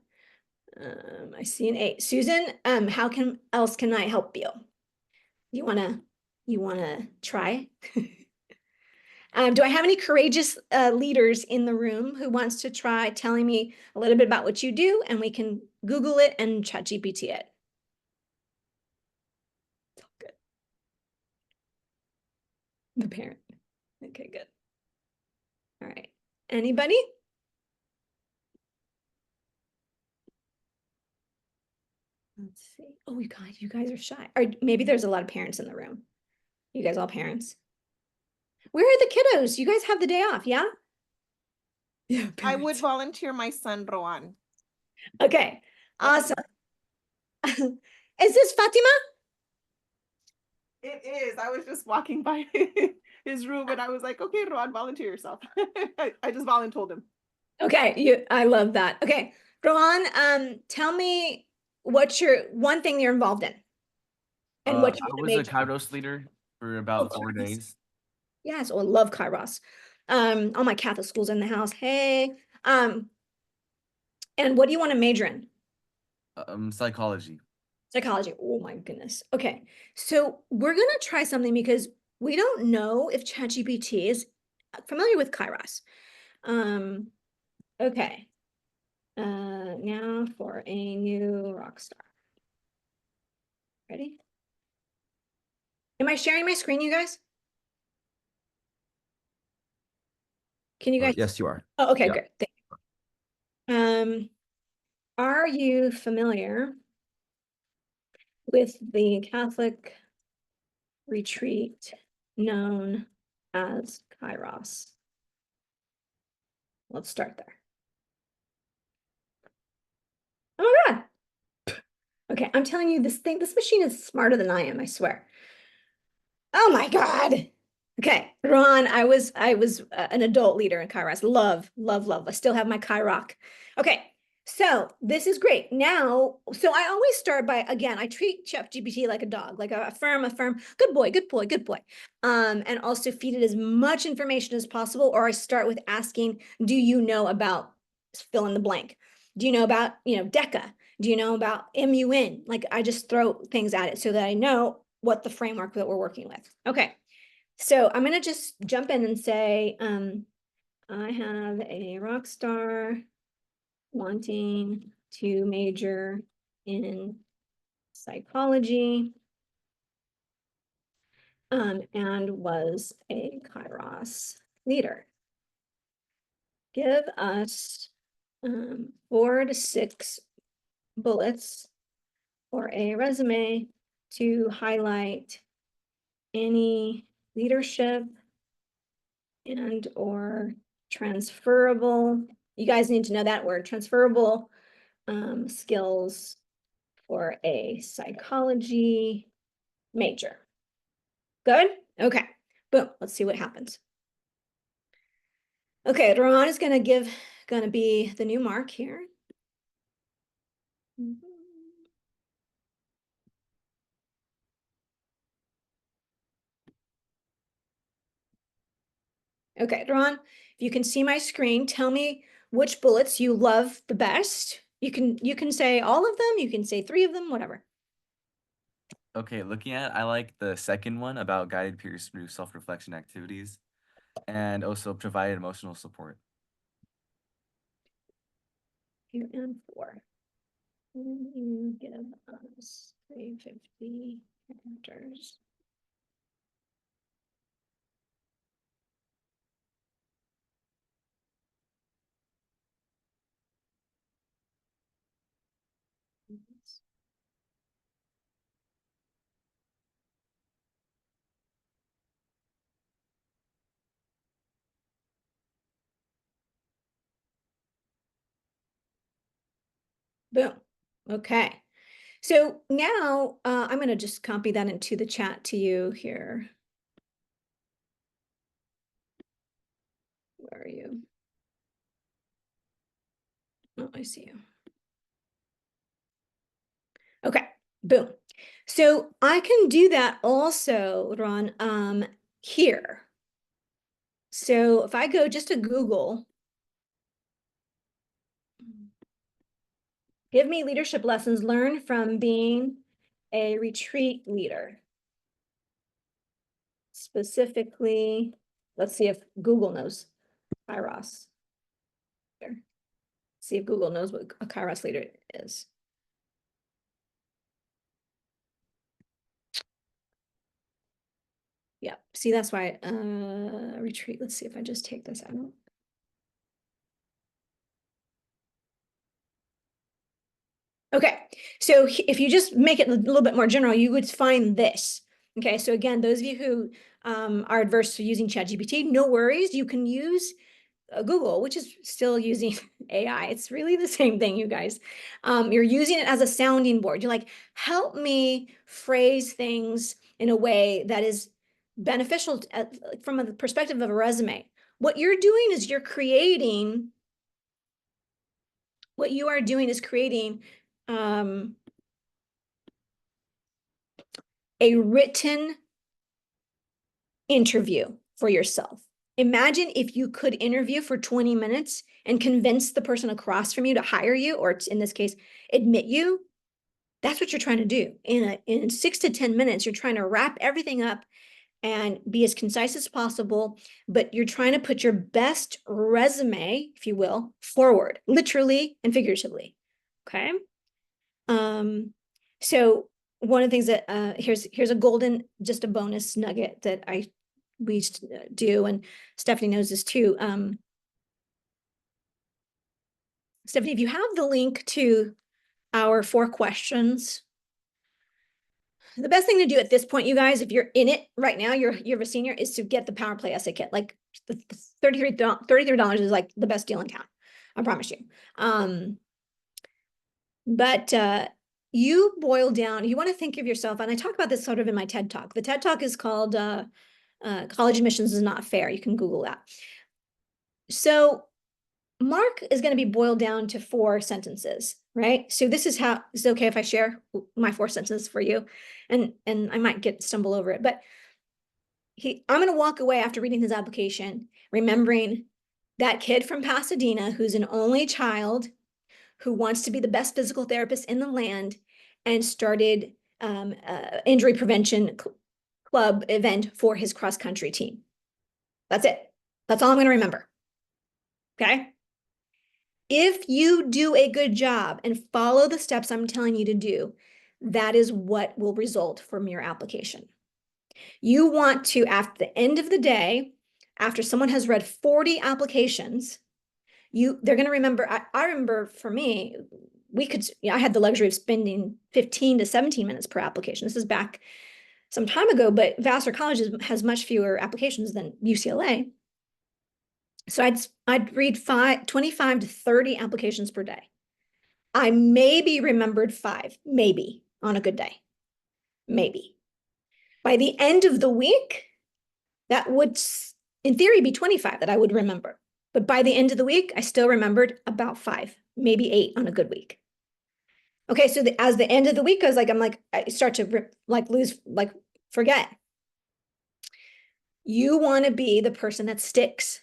I see an 8. Susan, how else can I help you? You wanna try? Do I have any courageous leaders in the room who wants to try telling me a little bit about what you do, and we can Google it and ChatGPT it? It's all good. The parent. Okay, good. All right. Anybody? Let's see. Oh, you guys are shy. Or maybe there's a lot of parents in the room. You guys all parents? Where are the kiddos? You guys have the day off, yeah? Yeah, I would parents. volunteer my son, Rowan. Okay, awesome. Is this Fatima? It is. I was just walking by his room and I was like, okay, Rowan, volunteer yourself. I just volunteered him. Okay, I love that. Okay, Rohan, tell me what's your one thing you're involved in and what you I want to was a major in. Kairos leader for Oh, about 4 Kairos. days. Yes, oh, I love Kairos. All my Catholic schools in the house. Hey, and what do you want to major in? Psychology. Psychology. Oh my goodness. Okay, so we're gonna try something because we don't know if ChatGPT is familiar with Kairos. Okay. Now for a new rock star. Ready? Am I sharing my screen, you guys? Can you guys? Yes, you are. Oh, okay, Yeah. good. Thank you. Are you familiar with the Catholic retreat known as Kairos? Let's start there. Oh my God. Okay, I'm telling you, this machine is smarter than I am, I swear. Oh my God. Okay, Ron, I was an adult leader in Kairos. Love, love, love. I still have my Kairos. Okay, so this is great. Now, so I always start by, again, I treat ChatGPT like a dog, like a firm, good boy, good boy, good boy. And also feed it as much information as possible, or I start with asking, do you know about fill in the blank? Do you know about, DECA? Do you know about MUN? Like I just throw things at it so that I know what the framework that we're working with. Okay, so I'm gonna just jump in and say, I have a rock star wanting to major in psychology, and was a Kairos leader. Give us 4 to 6 bullets or a resume to highlight any leadership and or transferable. You guys need to know that word, transferable skills for a psychology major. Good? Okay, boom, let's see what happens. Okay, Ron is gonna be the new mark here. Okay, Ron, if you can see my screen, tell me which bullets you love the best. You can say all of them, you can say 3 of them, whatever. Okay, looking at, I like the second one about guided peers through self-reflection activities, and also provided emotional support. 2 and 4. Can you give us 350 characters? Boom. Okay. So now I'm going to just copy that into the chat to you here. Where are you? Oh, I see you. Okay, boom. So I can do that also, Ron, here. So if I go just to Google, give me leadership lessons learned from being a retreat leader. Specifically, let's see if Google knows Kairos. Here. See if Google knows what a Kairos leader is. Yeah, see, that's why retreat. Let's see if I just take this out. Okay, so if you just make it a little bit more general, you would find this. Okay, so again, those of you who are adverse to using ChatGPT, no worries. You can use Google, which is still using AI. It's really the same thing, you guys. You're using it as a sounding board. You're like, help me phrase things in a way that is beneficial from the perspective of a resume. What you're doing is what you are doing is creating a written interview for yourself. Imagine if you could interview for 20 minutes and convince the person across from you to hire you, or in this case, admit you. That's what you're trying to do. In 6 to 10 minutes, you're trying to wrap everything up and be as concise as possible, but you're trying to put your best resume, if you will, forward, literally and figuratively. Okay. So one of the things that here's a golden, just a bonus nugget that we do, and Stephanie knows this too. Stephanie, if you have the link to our 4 questions, the best thing to do at this point, you guys, if you're in it right now, you're a senior, is to get the Power Play essay kit. Like the $33 is like the best deal in town. I promise you. But you boil down, you want to think of yourself, and I talk about this sort of in my TED Talk. The TED Talk is called College Admissions is Not Fair. You can Google that. So Mark is going to be boiled down to 4 sentences, right? So this is how, is it okay if I share my 4 sentences for you? And I might stumble over it, but I'm going to walk away after reading his application, remembering that kid from Pasadena who's an only child who wants to be the best physical therapist in the land and started injury prevention club event for his cross country team. That's it. That's all I'm going to remember. Okay. If you do a good job and follow the steps I'm telling you to do, that is what will result from your application. You want to, at the end of the day, after someone has read 40 applications, they're going to remember. I remember for me, I had the luxury of spending 15 to 17 minutes per application. This is back some time ago, but Vassar College has much fewer applications than UCLA. So I'd read 25 to 30 applications per day. I maybe remembered 5, maybe on a good day, maybe. By the end of the week, that would, in theory, be 25 that I would remember. But by the end of the week, I still remembered about 5, maybe 8 on a good week. Okay, so as the end of the week goes, I start to forget. You want to be the person that sticks.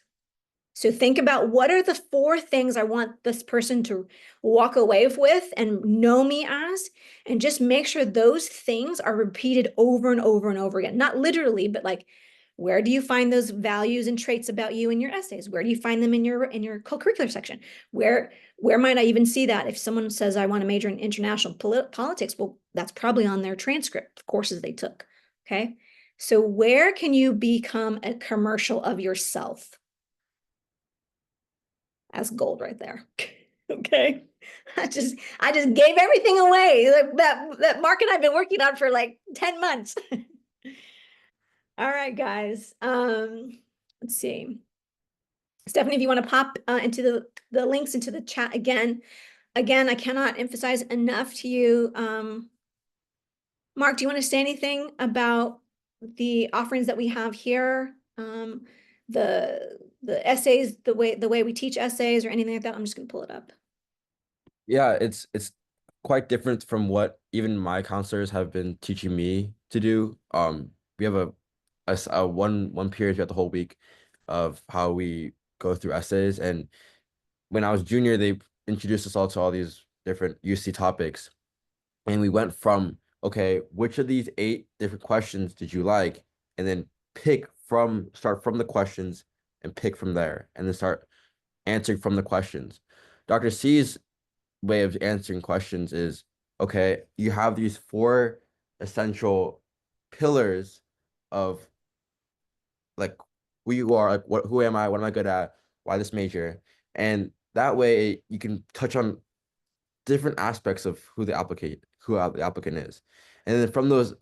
So think about, what are the 4 things I want this person to walk away with and know me as, and just make sure those things are repeated over and over and over again. Not literally, but like, where do you find those values and traits about you in your essays? Where do you find them in your co-curricular section? Where might I even see that? If someone says, I want to major in international politics, well, that's probably on their transcript of courses they took. Okay. So where can you become a commercial of yourself? That's gold right there. Okay. I just gave everything away that Mark and I've been working on for like 10 months. All right, guys. Let's see. Stephanie, if you want to pop into the links into the chat again. Again, I cannot emphasize enough to you. Mark, do you want to say anything about the offerings that we have here? The essays, the way we teach essays, or anything like that? I'm just going to pull it up. Yeah, it's quite different from what even my counselors have been teaching me to do. We have a one period throughout the whole week of how we go through essays, and when I was junior, they introduced us all to all these different UC topics, and we went from, okay, which of these 8 different questions did you like, and then start from the questions and pick from there, and then start answering from the questions. Dr. C's way of answering questions is, okay, you have these 4 essential pillars of like who you are, like who am I, what am I good at, why this major, and that way you can touch on different aspects of who the applicant is, and then from those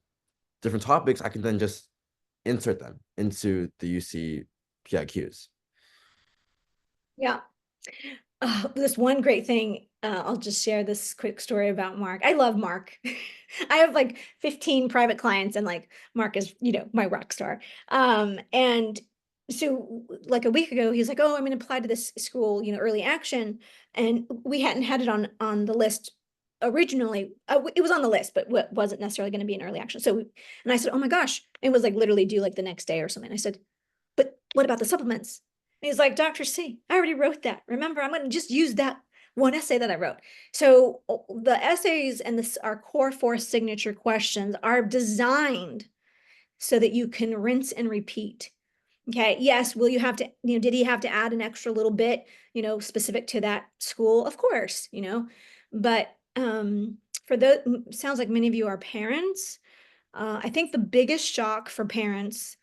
different topics, I can then just insert them into the UC PIQs. Yeah. This one great thing, I'll just share this quick story about Mark. I love Mark. I have like 15 private clients, and like Mark is, my rock star. And so like a week ago, he's like, oh, I'm going to apply to this school, early action. And we hadn't had it on the list originally. It was on the list, but wasn't necessarily going to be an early action. And I said, oh my gosh, it was like literally due like the next day or something. I said, but what about the supplements? And he's like, Dr. C, I already wrote that. Remember, I'm going to just use that one essay that I wrote. So the essays and our core 4 signature questions are designed so that you can rinse and repeat. Okay, yes, will you have to, did he have to add an extra little bit, specific to that school? Of course, but for those, sounds like many of you are parents. I think the biggest shock for parents,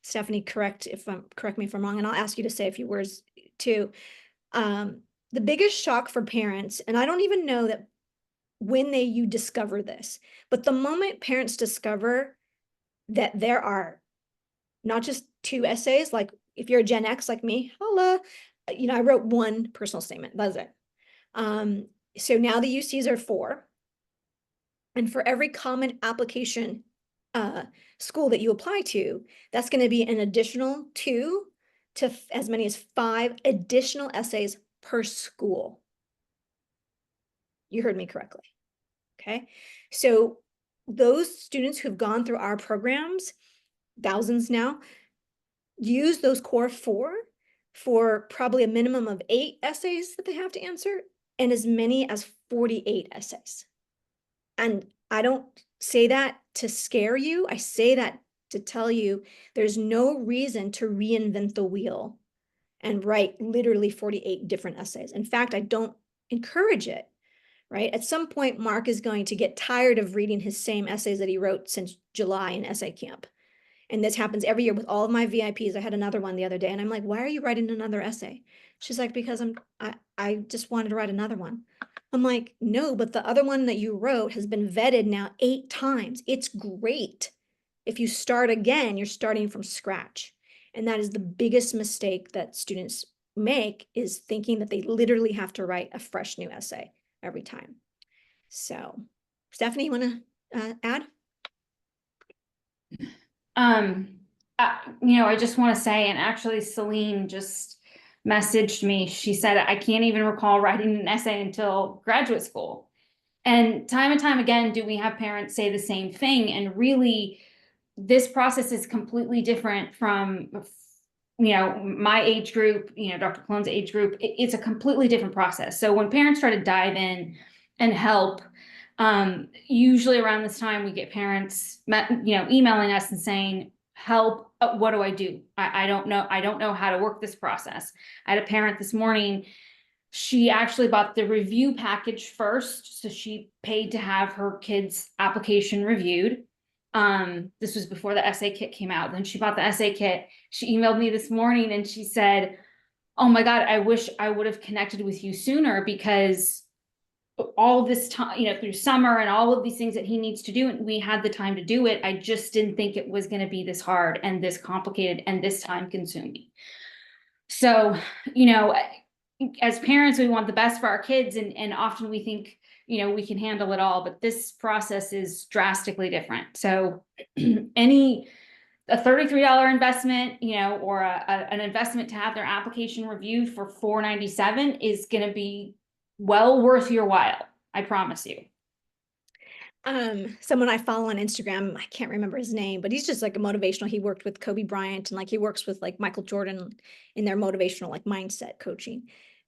Stephanie, correct me if I'm wrong, and I'll ask you to say a few words too. The biggest shock for parents, and I don't even know that when you discover this, but the moment parents discover that there are not just 2 essays, like if you're a Gen X like me, holla, I wrote 1 personal statement, that's it. So now the UCs are 4. And for every common application school that you apply to, that's going to be an additional 2 to as many as 5 additional essays per school. You heard me correctly. Okay. So those students who've gone through our programs, thousands now, use those core 4 for probably a minimum of 8 essays that they have to answer and as many as 48 essays. And I don't say that to scare you. I say that to tell you there's no reason to reinvent the wheel and write literally 48 different essays. In fact, I don't encourage it, right? At some point, Mark is going to get tired of reading his same essays that he wrote since July in essay camp. And this happens every year with all of my VIPs. I had another one the other day and I'm like, why are you writing another essay? She's like, because I just wanted to write another one. I'm like, no, but the other one that you wrote has been vetted now 8 times. It's great. If you start again, you're starting from scratch. And that is the biggest mistake that students make, is thinking that they literally have to write a fresh new essay every time. So, Stephanie, you want to add? I just want to say, and actually Celine just messaged me. She said, I can't even recall writing an essay until graduate school. And time again, do we have parents say the same thing? And really, this process is completely different from, my age group, Dr. Colone's age group. It's a completely different process. So when parents try to dive in and help, usually around this time, we get parents, emailing us and saying, help, what do I do? I don't know. I don't know how to work this process. I had a parent this morning. She actually bought the review package first. So she paid to have her kid's application reviewed. This was before the essay kit came out. Then she bought the essay kit. She emailed me this morning and she said, oh my God, I wish I would have connected with you sooner, because all this time, through summer and all of these things that he needs to do, and we had the time to do it. I just didn't think it was going to be this hard and this complicated and this time consuming. So, as parents, we want the best for our kids, and often we think, we can handle it all, but this process is drastically different. So a $33 investment, or an investment to have their application reviewed for $497 is going to be well worth your while. I promise you. Someone I follow on Instagram, I can't remember his name, but he's just like a motivational. He worked with Kobe Bryant, and like he works with like Michael Jordan in their motivational like mindset coaching.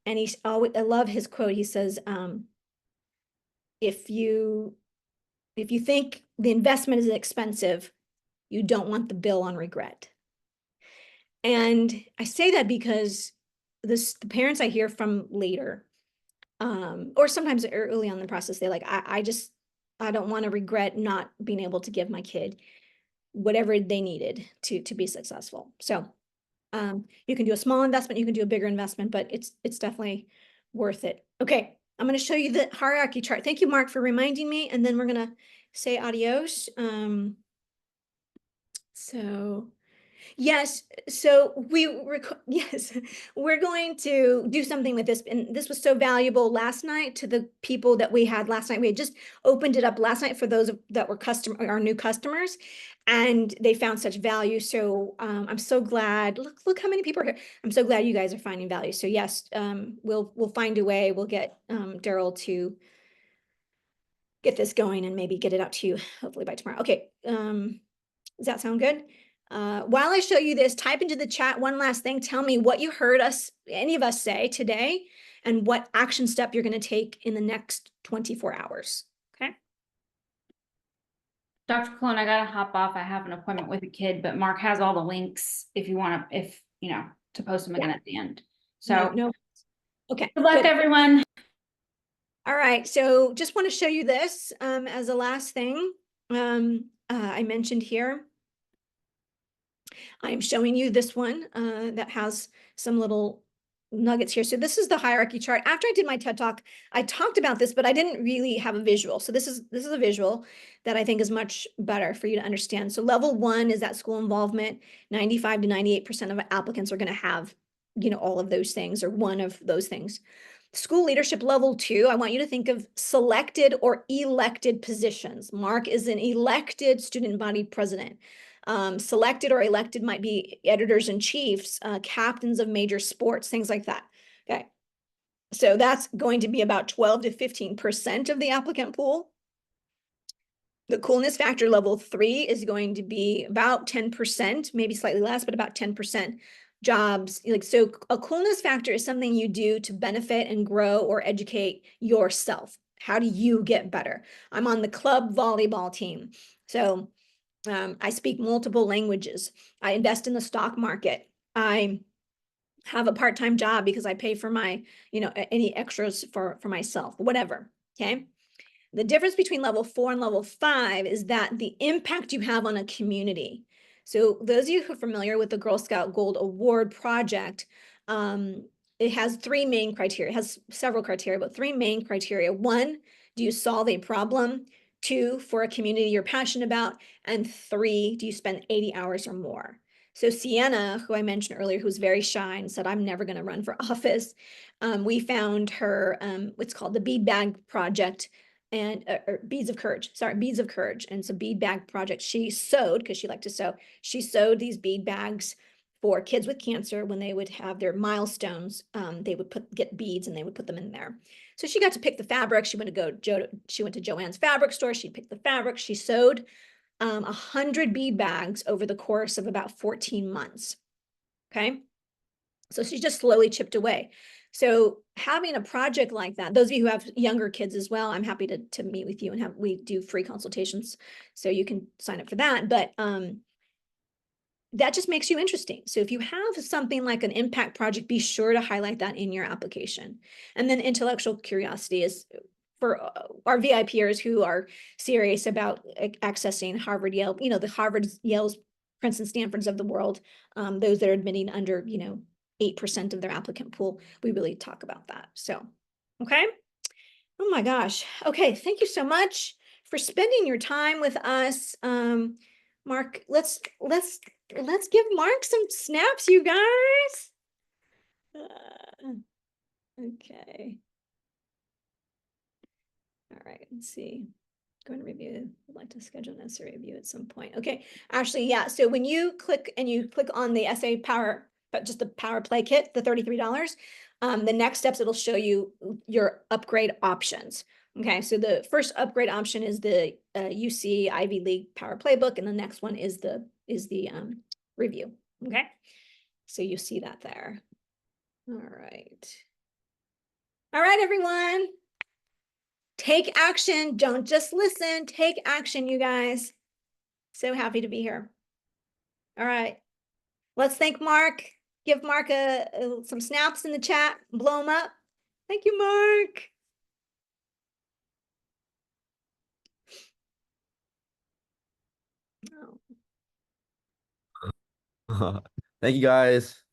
And he's always, I love his quote. He says, if you think the investment is expensive, you don't want the bill on regret. And I say that because the parents I hear from later, or sometimes early on in the process, they're like, I don't want to regret not being able to give my kid whatever they needed to be successful. So you can do a small investment, you can do a bigger investment, but it's definitely worth it. Okay, I'm going to show you the hierarchy chart. Thank you, Mark, for reminding me. And then we're going to say adios. So yes, so yes, we're going to do something with this, and this was so valuable last night to the people that we had last night. We had just opened it up last night for those that were our new customers, and they found such value. So I'm so glad. Look how many people are here. I'm so glad you guys are finding value. So yes, we'll find a way. We'll get Daryl to get this going and maybe get it out to you hopefully by tomorrow. Okay. Does that sound good? While I show you this, type into the chat one last thing. Tell me what you heard any of us say today, and what action step you're going to take in the next 24 hours. Okay. Dr. Cologne, I gotta hop off. I have an appointment with a kid, but Mark has all the links if you want to, if, you know, to post them again at the end. No, So no. Okay, good luck, good. everyone. All right, so just want to show you this as a last thing. I mentioned here, I'm showing you this one that has some little nuggets here. So this is the hierarchy chart. After I did my TED Talk, I talked about this, but I didn't really have a visual. So this is a visual that I think is much better for you to understand. So level 1 is that school involvement. 95 to 98% of applicants are going to have, you know, all of those things or one of those things. School leadership level 2, I want you to think of selected or elected positions. Mark is an elected student body president. Selected or elected might be editors in chiefs, captains of major sports, things like that. Okay. So that's going to be about 12 to 15% of the applicant pool. The coolness factor level 3 is going to be about 10%, maybe slightly less, but about 10% jobs. Like, so a coolness factor is something you do to benefit and grow or educate yourself. How do you get better? I'm on the club volleyball team. So I speak multiple languages. I invest in the stock market. I have a part-time job because I pay for my, you know, any extras for myself, whatever. Okay. The difference between level 4 and level 5 is that the impact you have on a community. So those of you who are familiar with the Girl Scout Gold Award project, it has 3 main criteria. It has several criteria, but 3 main criteria. 1, do you solve a problem? 2, for a community you're passionate about. And 3, do you spend 80 hours or more? So Sienna, who I mentioned earlier, who's very shy and said, I'm never going to run for office. We found her, what's called the Bead Bag Project, and beads of courage, and it's a bead bag project. She sewed, because she liked to sew, she sewed these bead bags for kids with cancer. When they would have their milestones, they would get beads and they would put them in there. So she got to pick the fabric. She went to Joann's fabric store. She picked the fabric. She sewed 100 bead bags over the course of about 14 months. Okay. So she just slowly chipped away. So having a project like that, those of you who have younger kids as well, I'm happy to meet with you and we do free consultations. So you can sign up for that. But that just makes you interesting. So if you have something like an impact project, be sure to highlight that in your application. And then intellectual curiosity is for our VIPers who are serious about accessing Harvard, Yale, you know, the Harvards, Yales, Princeton, Stanfords of the world, those that are admitting under, you know, 8% of their applicant pool. We really talk about that. So, okay. Oh my gosh. Okay. Thank you so much for spending your time with us. Mark, let's give Mark some snaps, you guys. Okay. All right, let's see. Going to review. I'd like to schedule an essay review at some point. Okay, Ashley, yeah. So when you click on the essay power, but just the power play kit, the $33, the next steps, it'll show you your upgrade options. Okay, so the first upgrade option is the UC Ivy League Power Playbook, and the next one is the review. Okay, so you see that there. All right. All right, everyone. Take action. Don't just listen. Take action, you guys. So happy to be here. All right. Let's thank Mark. Give Mark some snaps in the chat. Blow him up. Thank you, Mark. Thank you guys.